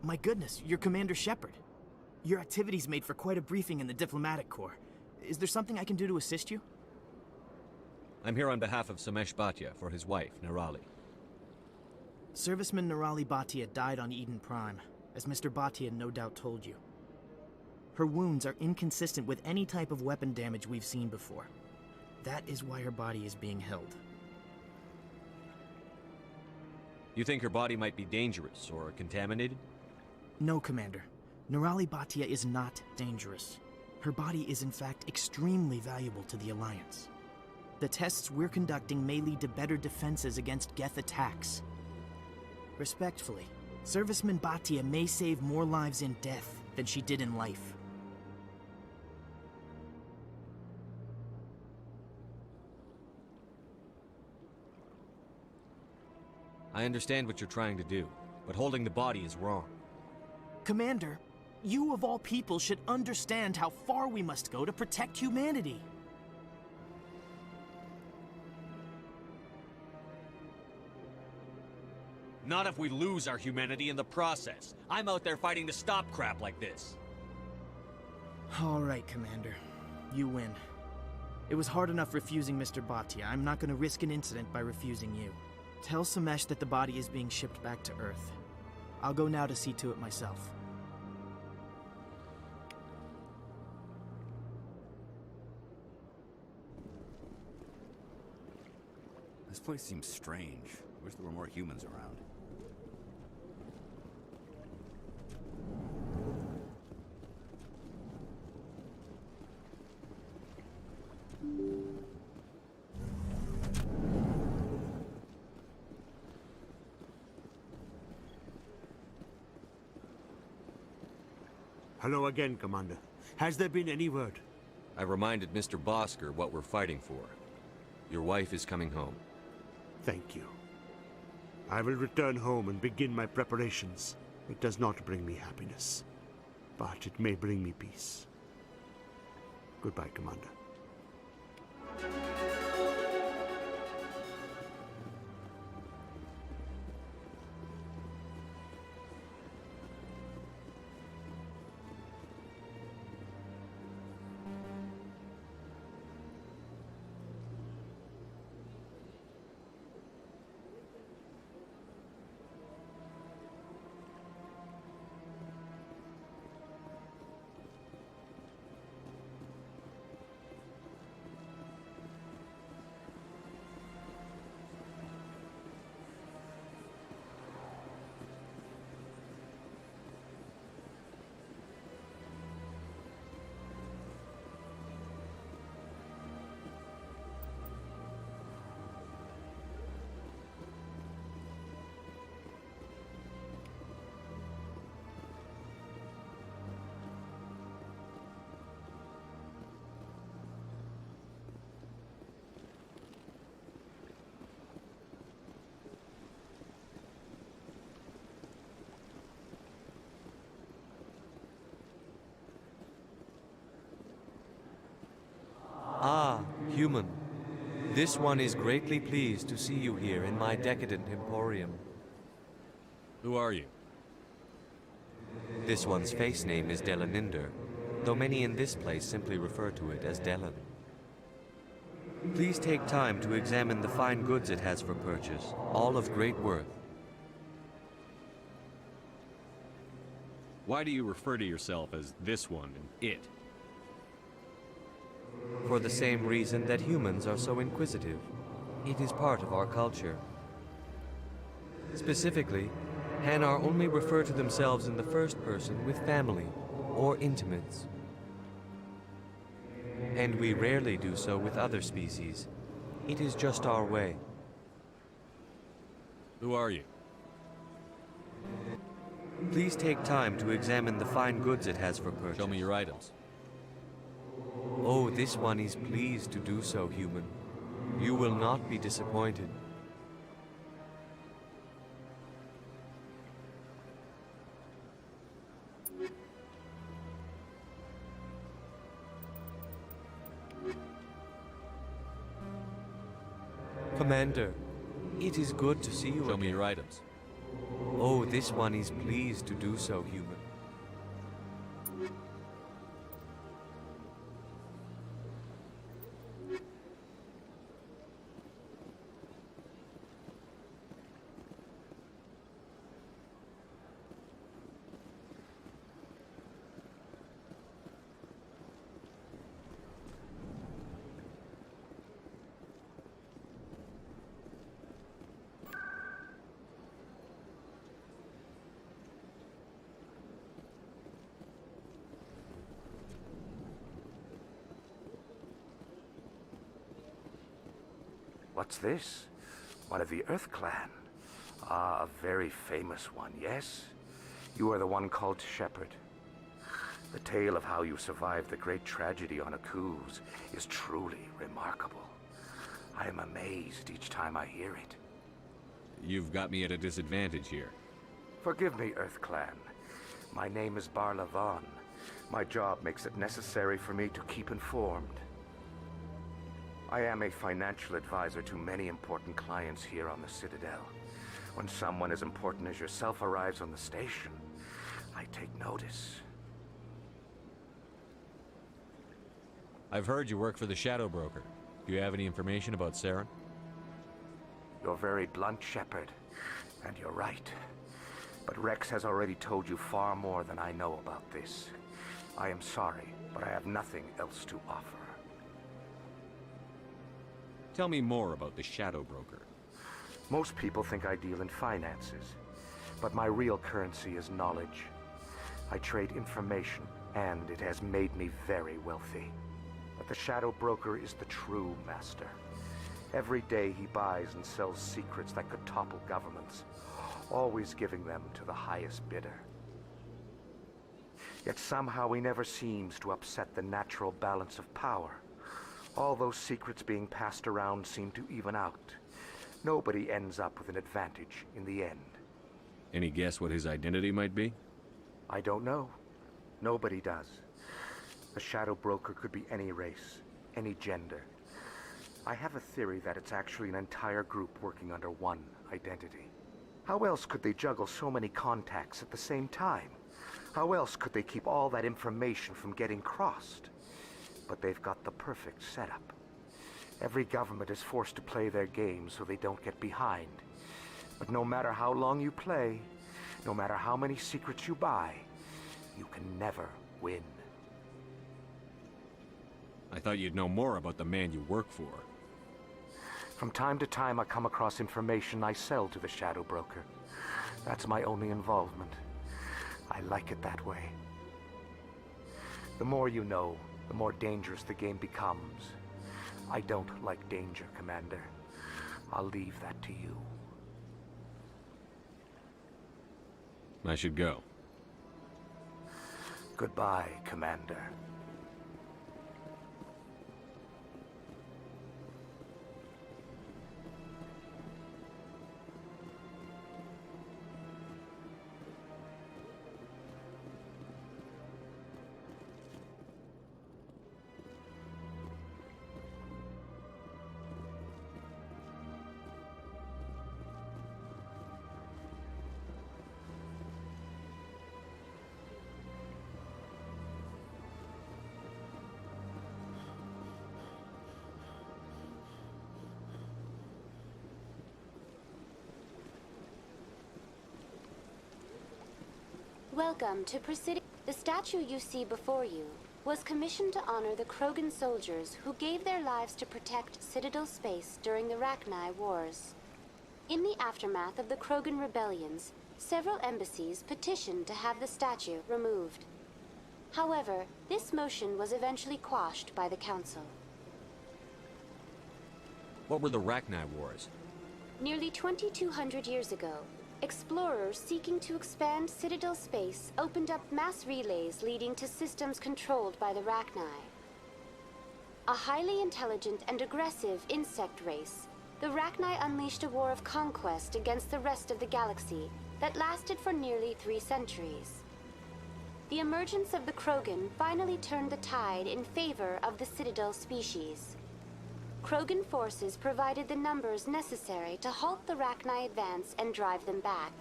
My goodness, you're Commander Shepard. Your activities made for quite a briefing in the Diplomatic Corps. Is there something I can do to assist you? I'm here on behalf of Samesh Bhatia for his wife, Nirali. Serviceman Nirali Bhatia died on Eden Prime, as Mr. Bhatia no doubt told you. Her wounds are inconsistent with any type of weapon damage we've seen before. That is why her body is being held. You think her body might be dangerous or contaminated? No, Commander. Nirali Bhatia is not dangerous. Her body is in fact extremely valuable to the Alliance. The tests we're conducting may lead to better defenses against Geth attacks. Respectfully, Serviceman Bhatia may save more lives in death than she did in life. I understand what you're trying to do, but holding the body is wrong. Commander, you of all people should understand how far we must go to protect humanity. Not if we lose our humanity in the process. I'm out there fighting to stop crap like this. All right, Commander. You win. It was hard enough refusing Mr. Bhatia. I'm not going to risk an incident by refusing you. Tell Samesh that the body is being shipped back to Earth. I'll go now to see to it myself. This place seems strange. Wish there were more humans around. Hello again, Commander. Has there been any word? I reminded Mr. Bosker what we're fighting for. Your wife is coming home. Thank you. I will return home and begin my preparations. It does not bring me happiness, but it may bring me peace. Goodbye, Commander. Ah, human. This one is greatly pleased to see you here in my decadent emporium. Who are you? This one's face name is Delaninder, though many in this place simply refer to it as Delan. Please take time to examine the fine goods it has for purchase, all of great worth. Why do you refer to yourself as this one and it? For the same reason that humans are so inquisitive. It is part of our culture. Specifically, Hanar only refer to themselves in the first person with family or intimates. And we rarely do so with other species. It is just our way. Who are you? Please take time to examine the fine goods it has for purchase. Show me your items. Oh, this one is pleased to do so, human. You will not be disappointed. Commander, it is good to see you again. Show me your items. Oh, this one is pleased to do so, human. What's this? One of the Earth Clan. Ah, a very famous one, yes? You are the one called Shepherd. The tale of how you survived the great tragedy on Akuz is truly remarkable. I am amazed each time I hear it. You've got me at a disadvantage here. Forgive me, Earth Clan. My name is Barla Vaughn. My job makes it necessary for me to keep informed. I am a financial advisor to many important clients here on the Citadel. When someone as important as yourself arrives on the station, I take notice. I've heard you work for the Shadow Broker. Do you have any information about Saren? You're very blunt, Shepard, and you're right. But Rex has already told you far more than I know about this. I am sorry, but I have nothing else to offer. Tell me more about the Shadow Broker. Most people think I deal in finances, but my real currency is knowledge. I trade information, and it has made me very wealthy. But the Shadow Broker is the true master. Every day he buys and sells secrets that could topple governments, always giving them to the highest bidder. Yet somehow he never seems to upset the natural balance of power. All those secrets being passed around seem to even out. Nobody ends up with an advantage in the end. Any guess what his identity might be? I don't know. Nobody does. The Shadow Broker could be any race, any gender. I have a theory that it's actually an entire group working under one identity. How else could they juggle so many contacts at the same time? How else could they keep all that information from getting crossed? But they've got the perfect setup. Every government is forced to play their game so they don't get behind. But no matter how long you play, no matter how many secrets you buy, you can never win. I thought you'd know more about the man you work for. From time to time, I come across information I sell to the Shadow Broker. That's my only involvement. I like it that way. The more you know, the more dangerous the game becomes. I don't like danger, Commander. I'll leave that to you. I should go. Goodbye, Commander. Welcome to Presidio. The statue you see before you was commissioned to honor the Krogan soldiers who gave their lives to protect Citadel space during the Rachni Wars. In the aftermath of the Krogan rebellions, several embassies petitioned to have the statue removed. However, this motion was eventually quashed by the Council. What were the Rachni Wars? Nearly 2,200 years ago, explorers seeking to expand Citadel space opened up mass relays leading to systems controlled by the Rachni. A highly intelligent and aggressive insect race, the Rachni unleashed a war of conquest against the rest of the galaxy that lasted for nearly 3 centuries. The emergence of the Krogan finally turned the tide in favor of the Citadel species. Krogan forces provided the numbers necessary to halt the Rachni advance and drive them back.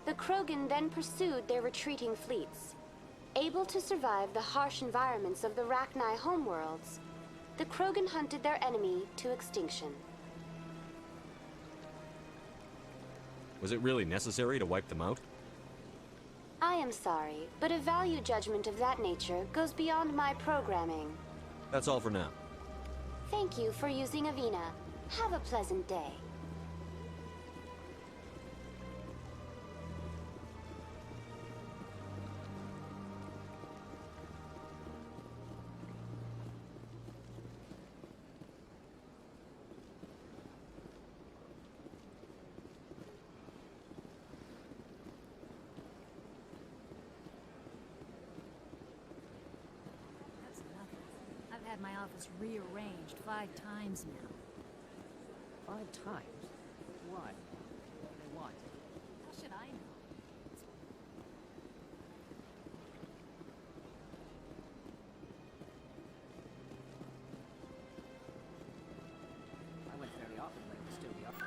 The Krogan then pursued their retreating fleets. Able to survive the harsh environments of the Rachni homeworlds, the Krogan hunted their enemy to extinction. Was it really necessary to wipe them out? I am sorry, but a value judgment of that nature goes beyond my programming. That's all for now. Thank you for using Avina. Have a pleasant day. I've had my office rearranged 5 times now. 5 times? Why? What do they want? How should I know? I went fairly often lately, still the office.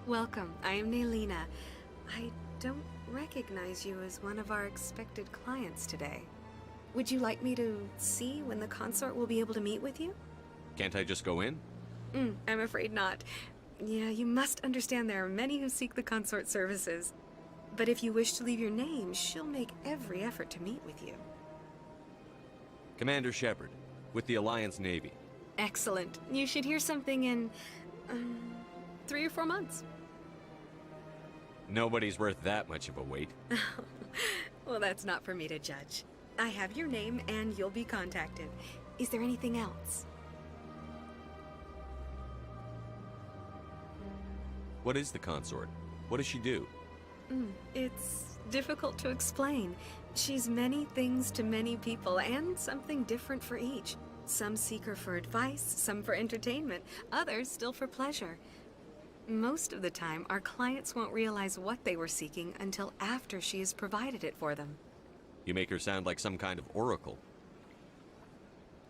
Welcome. I am Naelina. I don't recognize you as one of our expected clients today. Would you like me to see when the consort will be able to meet with you? Can't I just go in? I'm afraid not. Yeah, you must understand there are many who seek the consort services. But if you wish to leave your name, she'll make every effort to meet with you. Commander Shepard, with the Alliance Navy. Excellent. You should hear something in 3 or 4 months. Nobody's worth that much of a wait. Well, that's not for me to judge. I have your name and you'll be contacted. Is there anything else? What is the consort? What does she do? It's difficult to explain. She's many things to many people and something different for each. Some seek her for advice, some for entertainment, others still for pleasure. Most of the time, our clients won't realize what they were seeking until after she has provided it for them. You make her sound like some kind of oracle.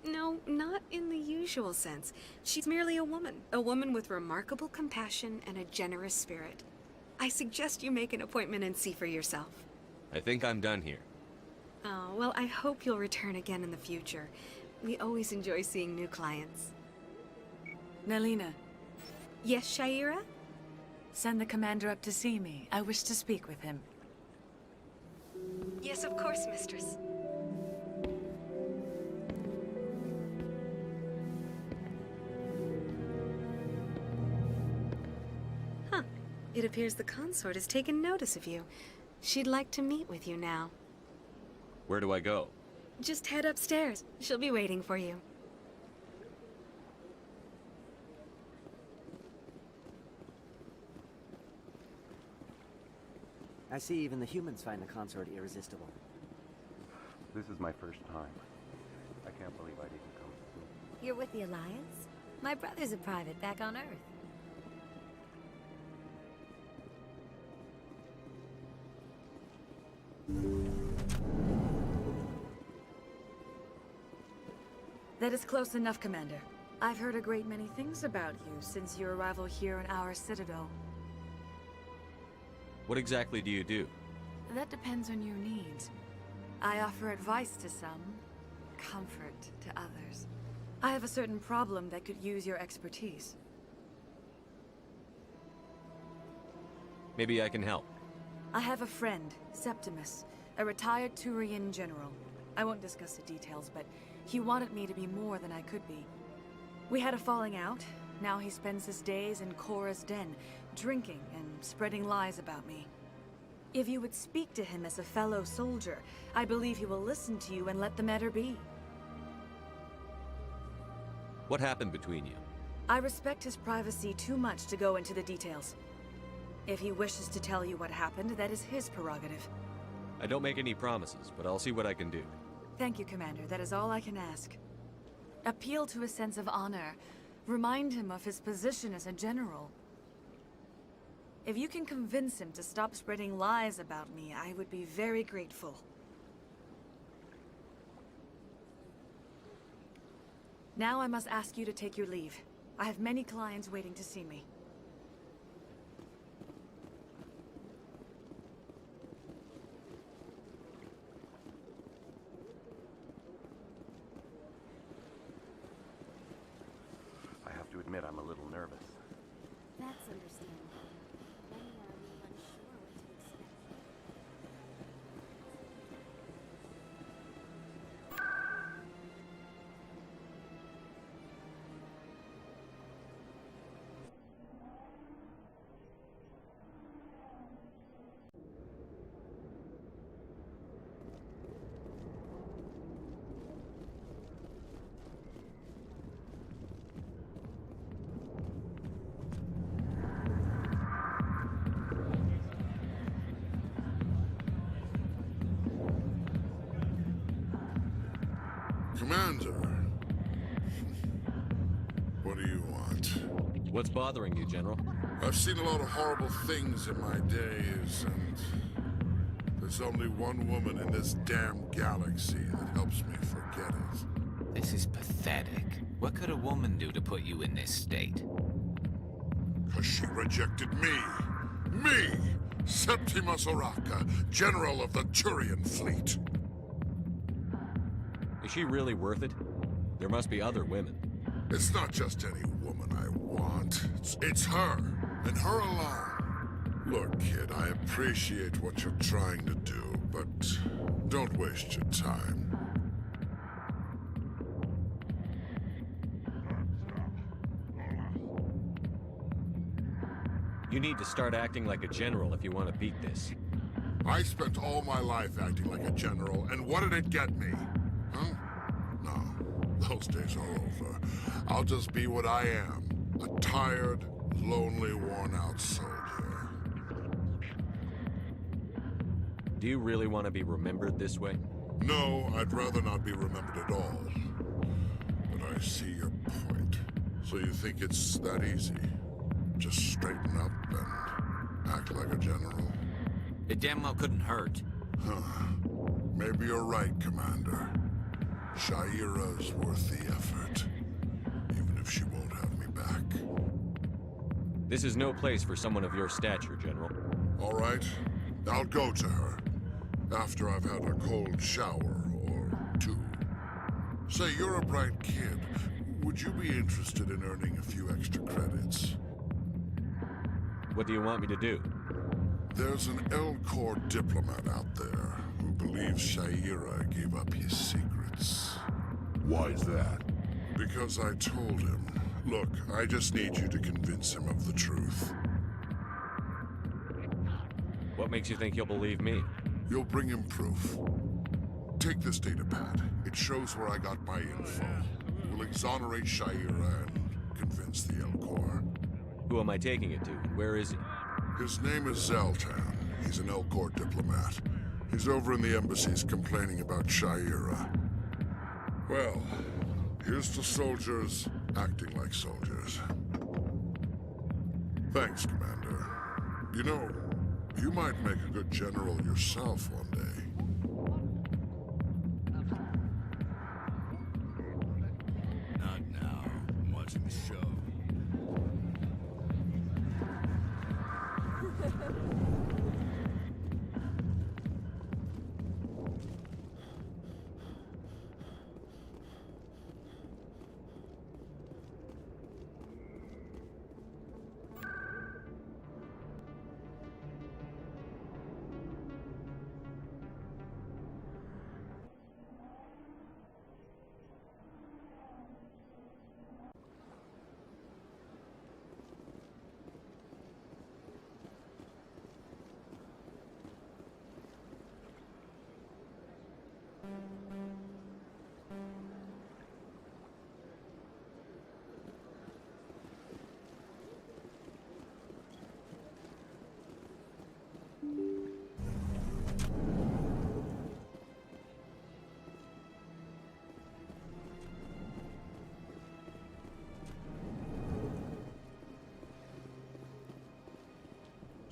No, not in the usual sense. She's merely a woman with remarkable compassion and a generous spirit. I suggest you make an appointment and see for yourself. I think I'm done here. Oh, well, I hope you'll return again in the future. We always enjoy seeing new clients. Naelina. Yes, Shaira? Send the commander up to see me. I wish to speak with him. Yes, of course, mistress. Huh. It appears the consort has taken notice of you. She'd like to meet with you now. Where do I go? Just head upstairs. She'll be waiting for you. I see even the humans find the consort irresistible. This is my first time. I can't believe I'd even come. You're with the Alliance? My brother's a private back on Earth. That is close enough, Commander. I've heard a great many things about you since your arrival here in our Citadel. What exactly do you do? That depends on your needs. I offer advice to some, comfort to others. I have a certain problem that could use your expertise. Maybe I can help. I have a friend, Septimus, a retired Turian general. I won't discuss the details, but he wanted me to be more than I could be. We had a falling out. Now he spends his days in Korra's den, drinking and spreading lies about me. If you would speak to him as a fellow soldier, I believe he will listen to you and let the matter be. What happened between you? I respect his privacy too much to go into the details. If he wishes to tell you what happened, that is his prerogative. I don't make any promises, but I'll see what I can do. Thank you, Commander. That is all I can ask. Appeal to his sense of honor. Remind him of his position as a general. If you can convince him to stop spreading lies about me, I would be very grateful. Now I must ask you to take your leave. I have many clients waiting to see me. I have to admit I'm a little nervous. That's understandable. Many are a little unsure what to expect. Commander. What do you want? What's bothering you, General? I've seen a lot of horrible things in my days, and there's only one woman in this damn galaxy that helps me forget it. This is pathetic. What could a woman do to put you in this state? Because she rejected me. Me! Septimus Oraka, General of the Turian Fleet. Is she really worth it? There must be other women. It's not just any woman I want. It's her, and her alone. Look, kid, I appreciate what you're trying to do, but don't waste your time. You need to start acting like a general if you want to beat this. I spent all my life acting like a general, and what did it get me? Huh? No, those days are over. I'll just be what I am. A tired, lonely, worn-out soldier. Do you really want to be remembered this way? No, I'd rather not be remembered at all. But I see your point. So you think it's that easy? Just straighten up and act like a general? It damn well couldn't hurt. Huh. Maybe you're right, Commander. Shaira's worth the effort. Even if she won't have me back. This is no place for someone of your stature, General. All right. I'll go to her. After I've had a cold shower or two. Say, you're a bright kid. Would you be interested in earning a few extra credits? What do you want me to do? There's an L-Corps diplomat out there who believes Shaira gave up his secrets. Why's that? Because I told him. Look, I just need you to convince him of the truth. What makes you think he'll believe me? You'll bring him proof. Take this datapad. It shows where I got my info. We'll exonerate Shaira and convince the L-Corps. Who am I taking it to? Where is he? His name is Zaltan. He's an L-Corps diplomat. He's over in the embassies complaining about Shaira. Well, here's to soldiers acting like soldiers. Thanks, Commander. You know, you might make a good general yourself one day. Not now. I'm watching the show.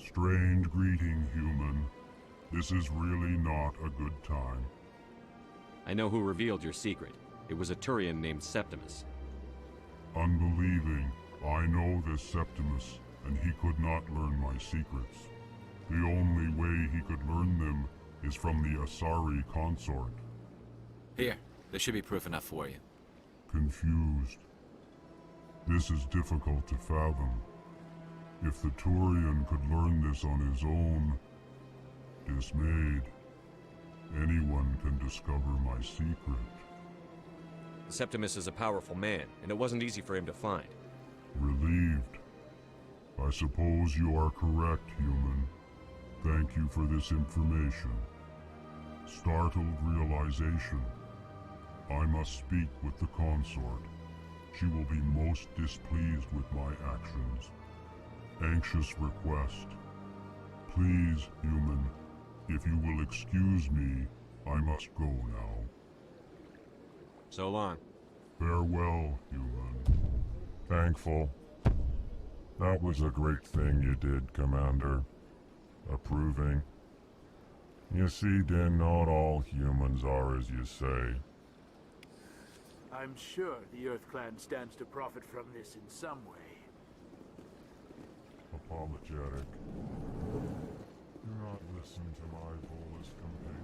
Strange greeting, human. This is really not a good time. I know who revealed your secret. It was a Turian named Septimus. Unbelieving, I know this Septimus, and he could not learn my secrets. The only way he could learn them is from the Asari consort. Here, there should be proof enough for you. Confused. This is difficult to fathom. If the Turian could learn this on his own, dismayed, anyone can discover my secret. Septimus is a powerful man, and it wasn't easy for him to find. Relieved. I suppose you are correct, human. Thank you for this information. Startled realization. I must speak with the consort. She will be most displeased with my actions. Anxious request. Please, human, if you will excuse me, I must go now. So long. Farewell, human. Thankful. That was a great thing you did, Commander. Approving. You see, Din, not all humans are as you say. I'm sure the Earth Clan stands to profit from this in some way. apologetic. Do not listen to my bolus compatriot.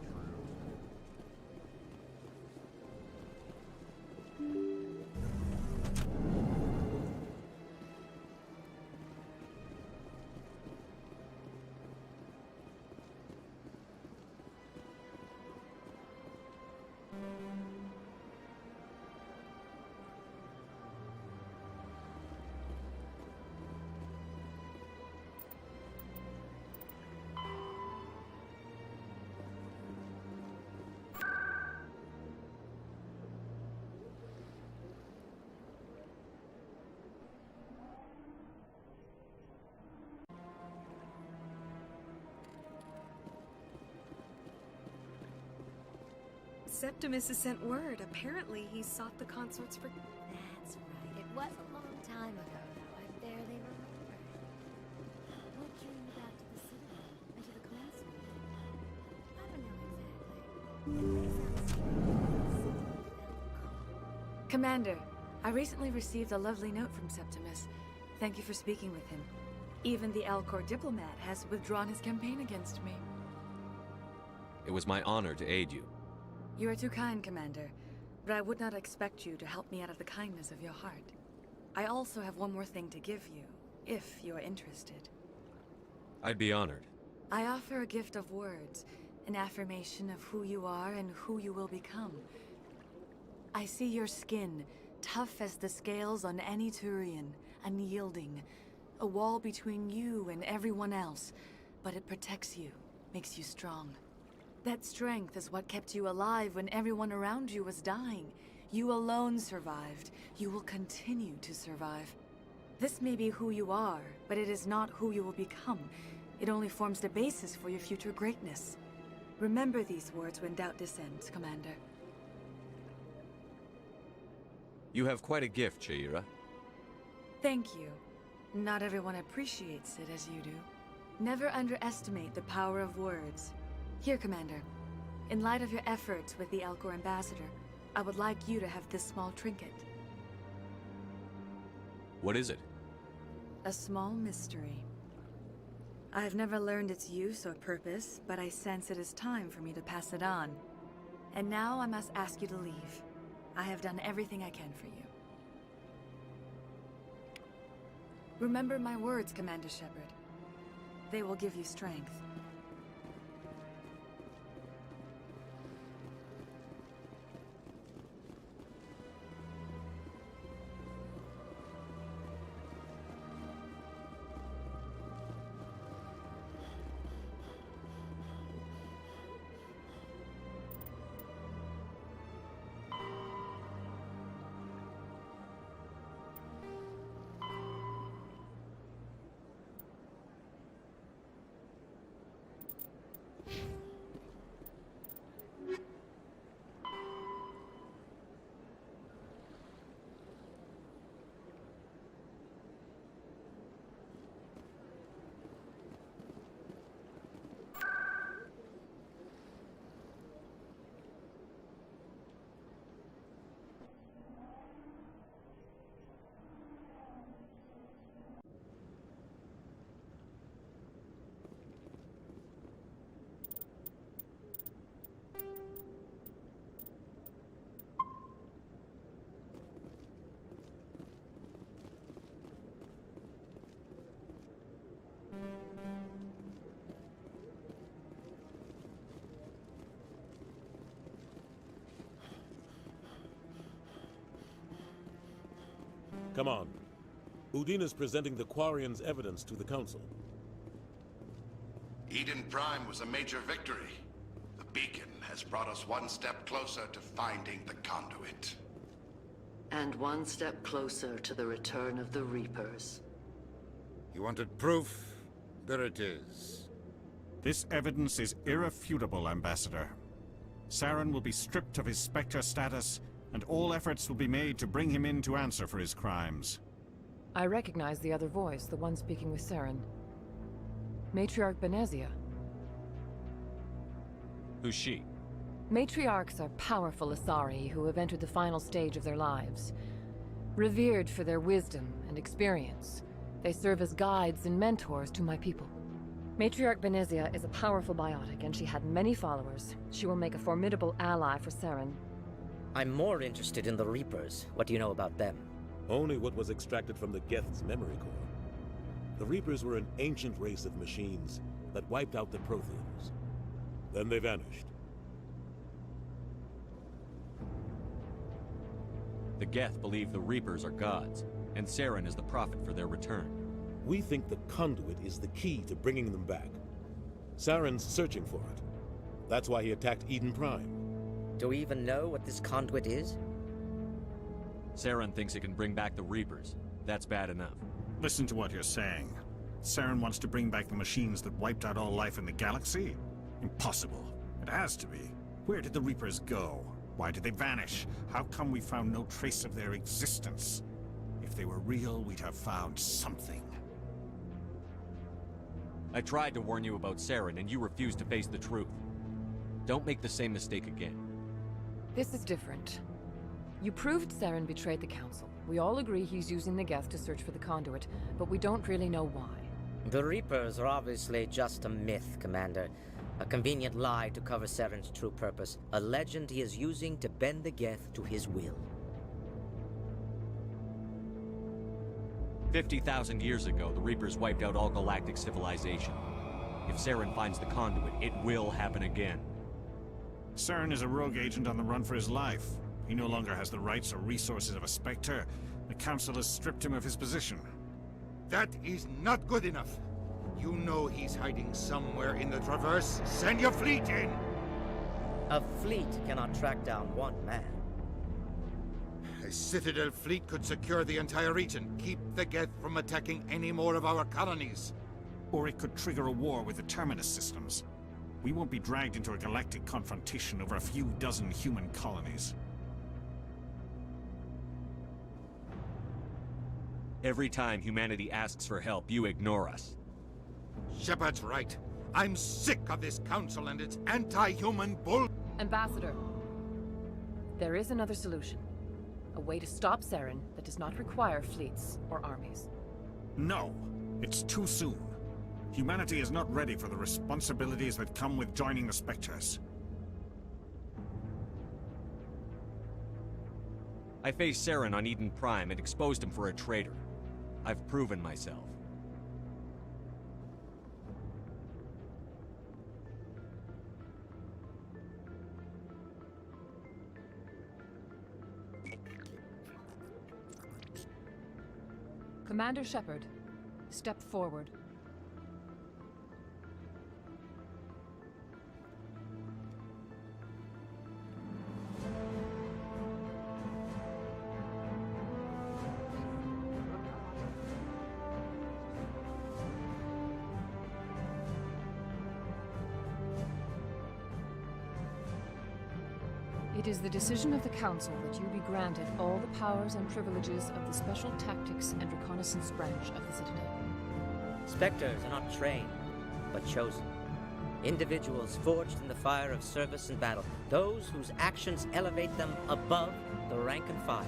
Septimus has sent word. Apparently, he sought the consorts for... That's right. It was a long time ago, though. I barely remember. What drew you back to the Citadel and to the console? I don't know exactly. It may sound strange, but something felt calm. Commander, I recently received a lovely note from Septimus. Thank you for speaking with him. Even the Alcor diplomat has withdrawn his campaign against me. It was my honor to aid you. You are too kind, Commander, but I would not expect you to help me out of the kindness of your heart. I also have one more thing to give you, if you are interested. I'd be honored. I offer a gift of words, an affirmation of who you are and who you will become. I see your skin, tough as the scales on any Turian, unyielding, a wall between you and everyone else, but it protects you, makes you strong. That strength is what kept you alive when everyone around you was dying. You alone survived. You will continue to survive. This may be who you are, but it is not who you will become. It only forms the basis for your future greatness. Remember these words when doubt descends, Commander. You have quite a gift, Shaira. Thank you. Not everyone appreciates it as you do. Never underestimate the power of words. Here, Commander. In light of your efforts with the Alcor Ambassador, I would like you to have this small trinket. What is it? A small mystery. I have never learned its use or purpose, but I sense it is time for me to pass it on. And now I must ask you to leave. I have done everything I can for you. Remember my words, Commander Shepard. They will give you strength. Come on. Udine is presenting the Quarians' evidence to the Council. Eden Prime was a major victory. The beacon has brought us one step closer to finding the conduit. And one step closer to the return of the Reapers. You wanted proof? There it is. This evidence is irrefutable, Ambassador. Saren will be stripped of his Spectre status, and all efforts will be made to bring him in to answer for his crimes. I recognize the other voice, the one speaking with Saren. Matriarch Benezia. Who's she? Matriarchs are powerful Asari who have entered the final stage of their lives. Revered for their wisdom and experience, They serve as guides and mentors to my people. Matriarch Benezia is a powerful biotic, and she had many followers. She will make a formidable ally for Saren. I'm more interested in the Reapers. What do you know about them? Only what was extracted from the Geth's memory core. The Reapers were an ancient race of machines that wiped out the Protheans. Then they vanished. The Geth believe the Reapers are gods, and Saren is the prophet for their return. We think the conduit is the key to bringing them back. Saren's searching for it. That's why he attacked Eden Prime. Do we even know what this conduit is? Saren thinks it can bring back the Reapers. That's bad enough. Listen to what you're saying. Saren wants to bring back the machines that wiped out all life in the galaxy? Impossible. It has to be. Where did the Reapers go? Why did they vanish? How come we found no trace of their existence? If they were real, we'd have found something. I tried to warn you about Saren, and you refused to face the truth. Don't make the same mistake again. This is different. You proved Saren betrayed the Council. We all agree he's using the Geth to search for the conduit, but we don't really know why. The Reapers are obviously just a myth, Commander. A convenient lie to cover Saren's true purpose. A legend he is using to bend the Geth to his will. 50,000 years ago, the Reapers wiped out all galactic civilization. If Saren finds the conduit, it will happen again. Saren is a rogue agent on the run for his life. He no longer has the rights or resources of a Spectre. The Council has stripped him of his position. That is not good enough. You know he's hiding somewhere in the Traverse. Send your fleet in! A fleet cannot track down one man. A Citadel fleet could secure the entire region, keep the Geth from attacking any more of our colonies. Or it could trigger a war with the Terminus systems. We won't be dragged into a galactic confrontation over a few dozen human colonies. Every time humanity asks for help, you ignore us. Shepard's right. I'm sick of this council and its anti-human bull... Ambassador, there is another solution. A way to stop Saren that does not require fleets or armies. No, it's too soon. Humanity is not ready for the responsibilities that come with joining the Spectres. I faced Saren on Eden Prime and exposed him for a traitor. I've proven myself. Commander Shepard, step forward. It is the decision of the Council that you be granted all the powers and privileges of the Special Tactics and Reconnaissance branch of the Citadel. Spectres are not trained, but chosen. Individuals forged in the fire of service and battle. Those whose actions elevate them above the rank and file.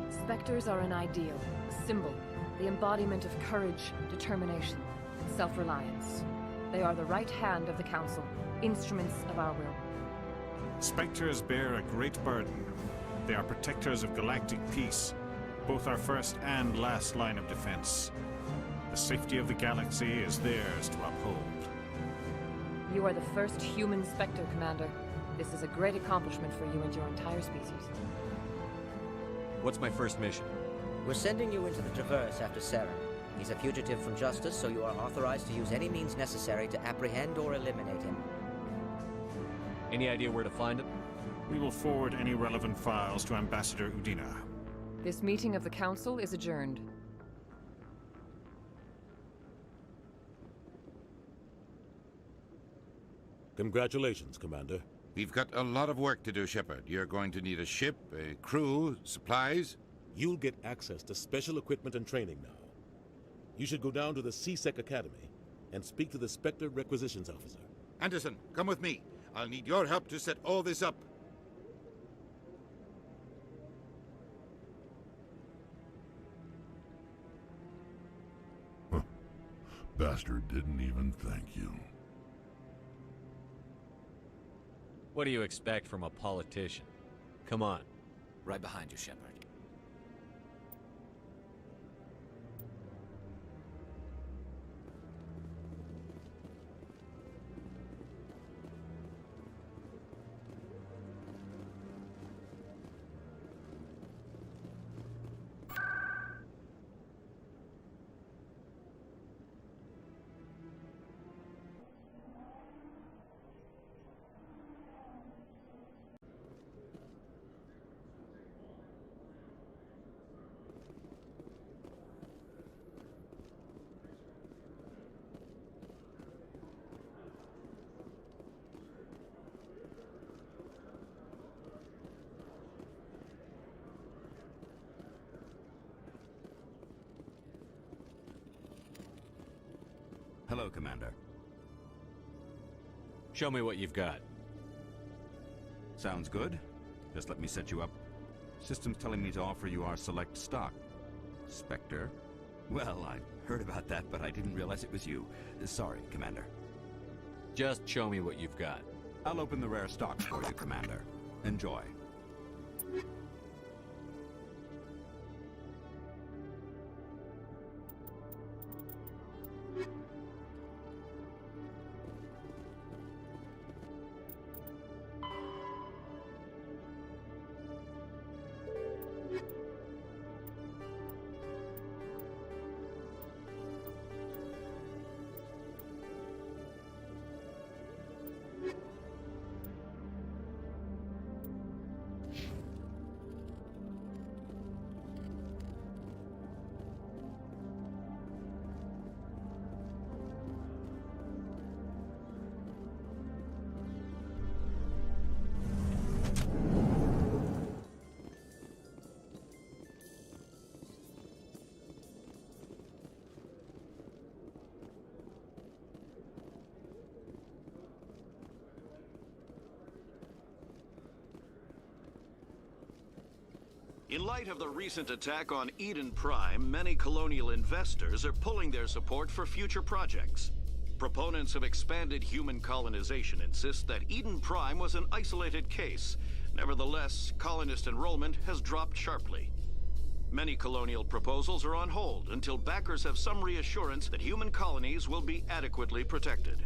Spectres are an ideal, a symbol, the embodiment of courage, determination, and self-reliance. They are the right hand of the Council, instruments of our will. Spectres bear a great burden. They are protectors of galactic peace, both our first and last line of defense. The safety of the galaxy is theirs to uphold. You are the first human Spectre, Commander. This is a great accomplishment for you and your entire species. What's my first mission? We're sending you into the Traverse after Saren. He's a fugitive from justice, so you are authorized to use any means necessary to apprehend or eliminate him. Any idea where to find him? We will forward any relevant files to Ambassador Udina. This meeting of the Council is adjourned. Congratulations, Commander. We've got a lot of work to do, Shepard. You're going to need a ship, a crew, supplies. You'll get access to special equipment and training now. You should go down to the C-Sec Academy and speak to the Spectre Requisitions Officer. Anderson, come with me. I'll need your help to set all this up. Bastard didn't even thank you. What do you expect from a politician? Come on. Right behind you, Shepard. Hello, Commander. Show me what you've got. Sounds good. Just let me set you up. System's telling me to offer you our select stock. Spectre? Well, I heard about that, but I didn't realize it was you. Sorry, Commander. Just show me what you've got. I'll open the rare stocks for you, Commander. Enjoy. In light of the recent attack on Eden Prime, many colonial investors are pulling their support for future projects. Proponents of expanded human colonization insist that Eden Prime was an isolated case. Nevertheless, colonist enrollment has dropped sharply. Many colonial proposals are on hold until backers have some reassurance that human colonies will be adequately protected.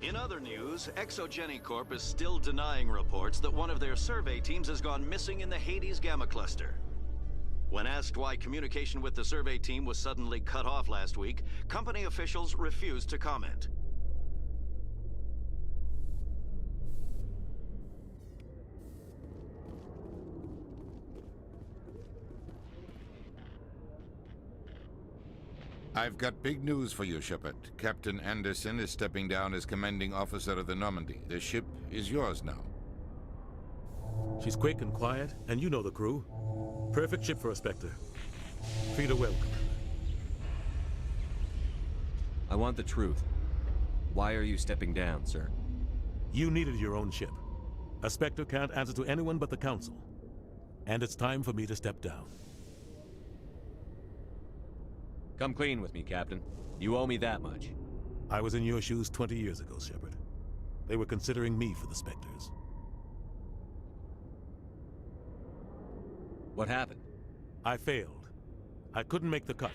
In other news, Exogeny Corp is still denying reports that one of their survey teams has gone missing in the Hades Gamma Cluster. When asked why communication with the survey team was suddenly cut off last week, company officials refused to comment. I've got big news for you, Shepard. Captain Anderson is stepping down as commanding officer of the Normandy. The ship is yours now. She's quick and quiet, and you know the crew. Perfect ship for a Spectre. Treat her well, Commander. I want the truth. Why are you stepping down, sir? You needed your own ship. A Spectre can't answer to anyone but the Council. And it's time for me to step down. Come clean with me, Captain. You owe me that much. I was in your shoes 20 years ago, Shepard. They were considering me for the Spectres. What happened? I failed. I couldn't make the cut.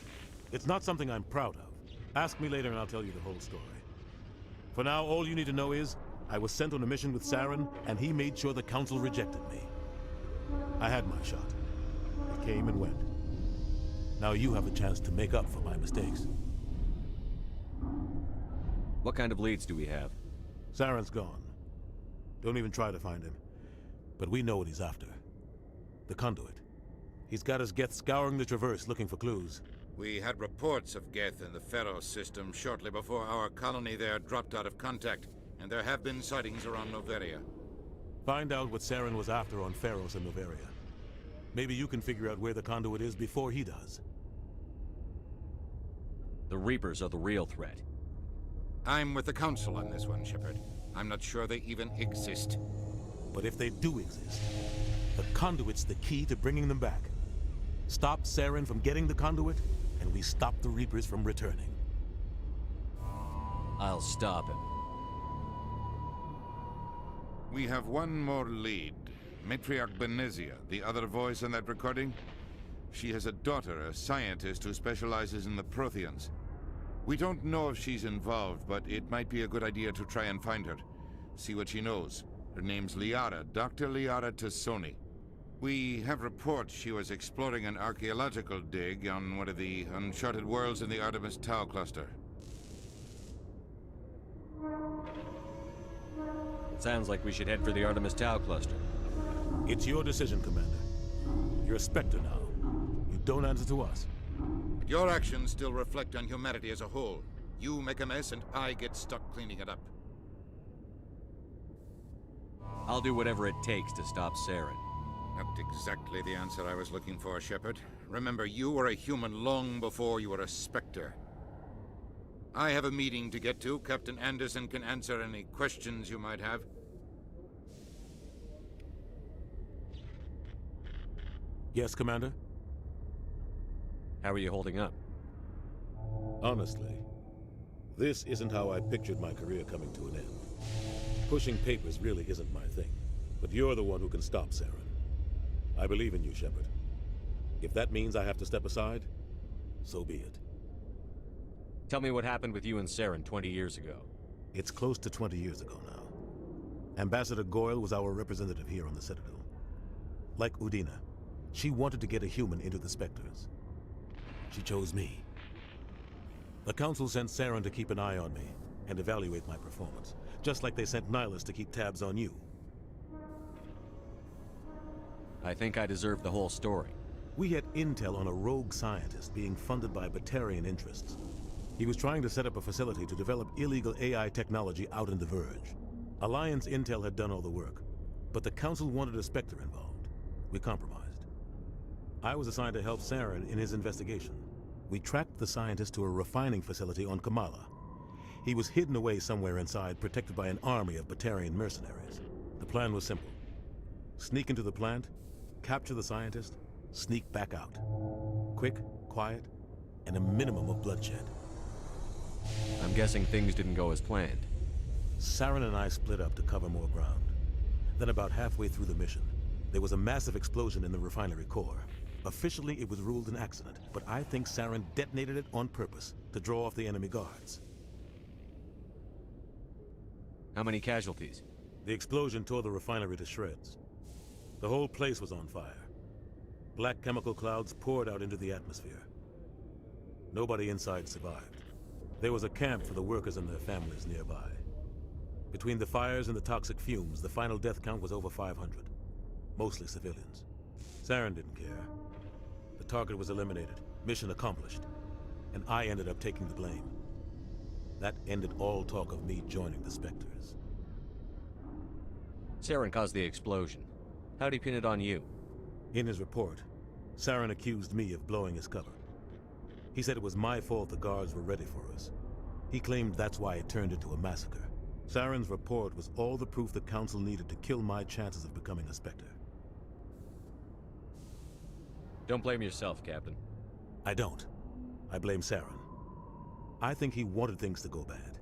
It's not something I'm proud of. Ask me later and I'll tell you the whole story. For now, all you need to know is, I was sent on a mission with Saren, and he made sure the Council rejected me. I had my shot. It came and went. Now you have a chance to make up for my mistakes. What kind of leads do we have? Saren's gone. Don't even try to find him. But we know what he's after. The conduit. He's got his Geth scouring the Traverse looking for clues. We had reports of Geth in the Pharos system shortly before our colony there dropped out of contact, and there have been sightings around Noveria. Find out what Saren was after on Pharos and Noveria. Maybe you can figure out where the conduit is before he does. The Reapers are the real threat. I'm with the Council on this one, Shepard. I'm not sure they even exist. But if they do exist, the conduit's the key to bringing them back. Stop Saren from getting the conduit, and we stop the Reapers from returning. I'll stop him. We have one more lead. Matriarch Benezia, the other voice on that recording. She has a daughter, a scientist who specializes in the Protheans. We don't know if she's involved, but it might be a good idea to try and find her. See what she knows. Her name's Liara, Dr. Liara Tassoni. We have reports she was exploring an archaeological dig on one of the uncharted worlds in the Artemis Tau cluster. Sounds like we should head for the Artemis Tau cluster. It's your decision, Commander. You're a Spectre now. You don't answer to us. But your actions still reflect on humanity as a whole. You make a mess and I get stuck cleaning it up. I'll do whatever it takes to stop Saren. Not exactly the answer I was looking for, Shepard. Remember, you were a human long before you were a Spectre. I have a meeting to get to. Captain Anderson can answer any questions you might have. Yes, Commander? How are you holding up? Honestly, this isn't how I pictured my career coming to an end. Pushing papers really isn't my thing, but you're the one who can stop Saren. I believe in you, Shepard. If that means I have to step aside, so be it. Tell me what happened with you and Saren 20 years ago. It's close to 20 years ago now. Ambassador Goyle was our representative here on the Citadel. Like Udina, she wanted to get a human into the Spectres. She chose me. The Council sent Saren to keep an eye on me and evaluate my performance, just like they sent Nihilus to keep tabs on you. I think I deserve the whole story. We had intel on a rogue scientist being funded by Batarian interests. He was trying to set up a facility to develop illegal AI technology out in the Verge. Alliance intel had done all the work, but the Council wanted a Spectre involved. We compromised. I was assigned to help Saren in his investigation. We tracked the scientist to a refining facility on Kamala. He was hidden away somewhere inside, protected by an army of Batarian mercenaries. The plan was simple. Sneak into the plant, capture the scientist, sneak back out. Quick, quiet, and a minimum of bloodshed. I'm guessing things didn't go as planned. Saren and I split up to cover more ground. Then about halfway through the mission, there was a massive explosion in the refinery core. Officially, it was ruled an accident, but I think Saren detonated it on purpose to draw off the enemy guards. How many casualties? The explosion tore the refinery to shreds. The whole place was on fire. Black chemical clouds poured out into the atmosphere. Nobody inside survived. There was a camp for the workers and their families nearby. Between the fires and the toxic fumes, the final death count was over 500. Mostly civilians. Saren didn't care. The target was eliminated, mission accomplished, and I ended up taking the blame. That ended all talk of me joining the Spectres. Saren caused the explosion. How'd he pin it on you? In his report, Saren accused me of blowing his cover. He said it was my fault the guards were ready for us. He claimed that's why it turned into a massacre. Saren's report was all the proof the Council needed to kill my chances of becoming a Spectre. Don't blame yourself, Captain. I don't. I blame Saren. I think he wanted things to go bad.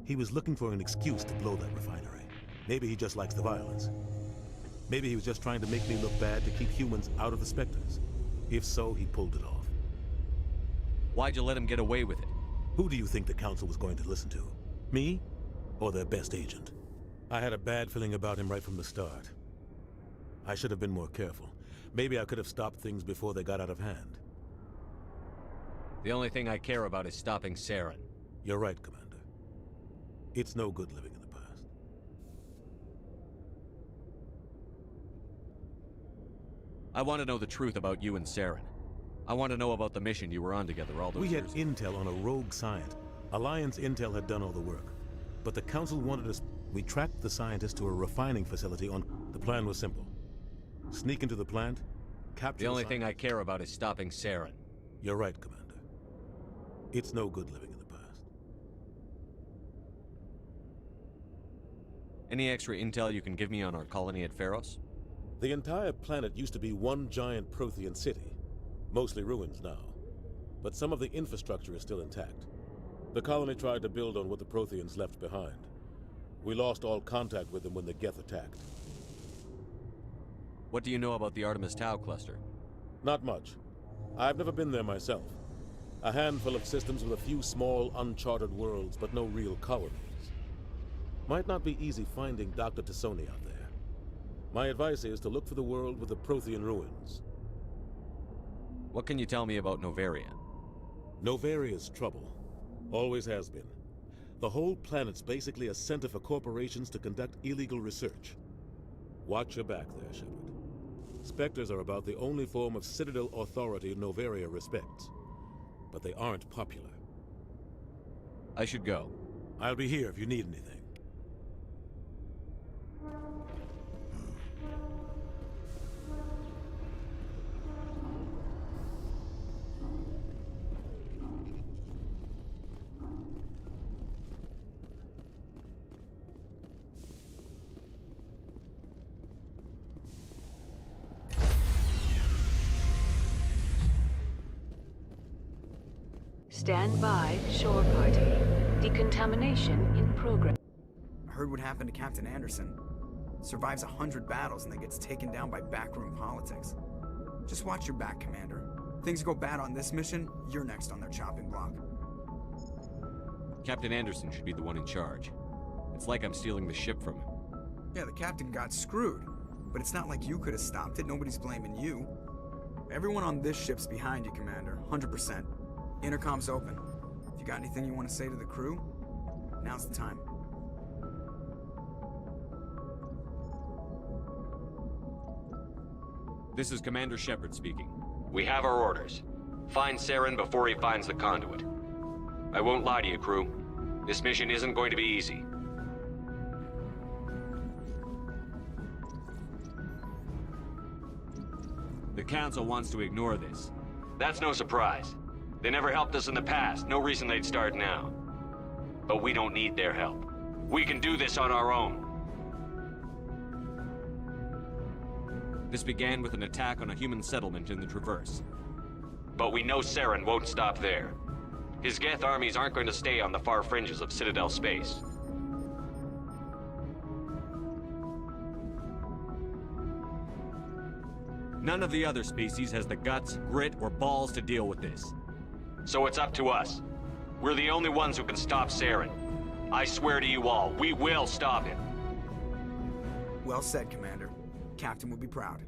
He was looking for an excuse to blow that refinery. Maybe he just likes the violence. Maybe he was just trying to make me look bad to keep humans out of the Spectres. If so, he pulled it off. Why'd you let him get away with it? Who do you think the Council was going to listen to? Me? Or their best agent? I had a bad feeling about him right from the start. I should have been more careful. Maybe I could have stopped things before they got out of hand. The only thing I care about is stopping Saren. You're right, Commander. It's no good living in the past. I want to know the truth about you and Saren. I want to know about the mission you were on together all those years. We had intel on a rogue scientist. Alliance intel had done all the work. But the Council wanted us... We tracked the scientist to a refining facility on... The plan was simple. Sneak into the plant, capture the only thing I care about is stopping Saren. You're right, Commander. It's no good living in the past. Any extra intel you can give me on our colony at Pharos? The entire planet used to be one giant Prothean city. Mostly ruins now. But some of the infrastructure is still intact. The colony tried to build on what the Protheans left behind. We lost all contact with them when the Geth attacked. What do you know about the Artemis Tau cluster? Not much. I've never been there myself. A handful of systems with a few small, uncharted worlds, but no real colonies. Might not be easy finding Dr. Tassoni out there. My advice is to look for the world with the Prothean ruins. What can you tell me about Novaria? Novaria's trouble. Always has been. The whole planet's basically a center for corporations to conduct illegal research. Watch your back there, Shepard. Spectres are about the only form of Citadel authority Novaria respects. But they aren't popular. I should go. I'll be here if you need anything. Stand by, shore party. Decontamination in progress. I heard what happened to Captain Anderson. Survives 100 battles and then gets taken down by backroom politics. Just watch your back, Commander. Things go bad on this mission, you're next on their chopping block. Captain Anderson should be the one in charge. It's like I'm stealing the ship from him. Yeah, the captain got screwed. But it's not like you could have stopped it. Nobody's blaming you. Everyone on this ship's behind you, Commander. 100%. Intercom's open. If you got anything you want to say to the crew, now's the time. This is Commander Shepard speaking. We have our orders. Find Saren before he finds the conduit. I won't lie to you, crew. This mission isn't going to be easy. The Council wants to ignore this. That's no surprise. They never helped us in the past, no reason they'd start now. But we don't need their help. We can do this on our own. This began with an attack on a human settlement in the Traverse. But we know Saren won't stop there. His Geth armies aren't going to stay on the far fringes of Citadel space. None of the other species has the guts, grit, or balls to deal with this. So it's up to us. We're the only ones who can stop Saren. I swear to you all, we will stop him. Well said, Commander. Captain will be proud.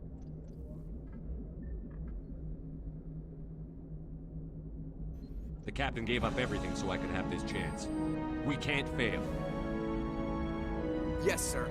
The captain gave up everything so I could have this chance. We can't fail. Yes, sir.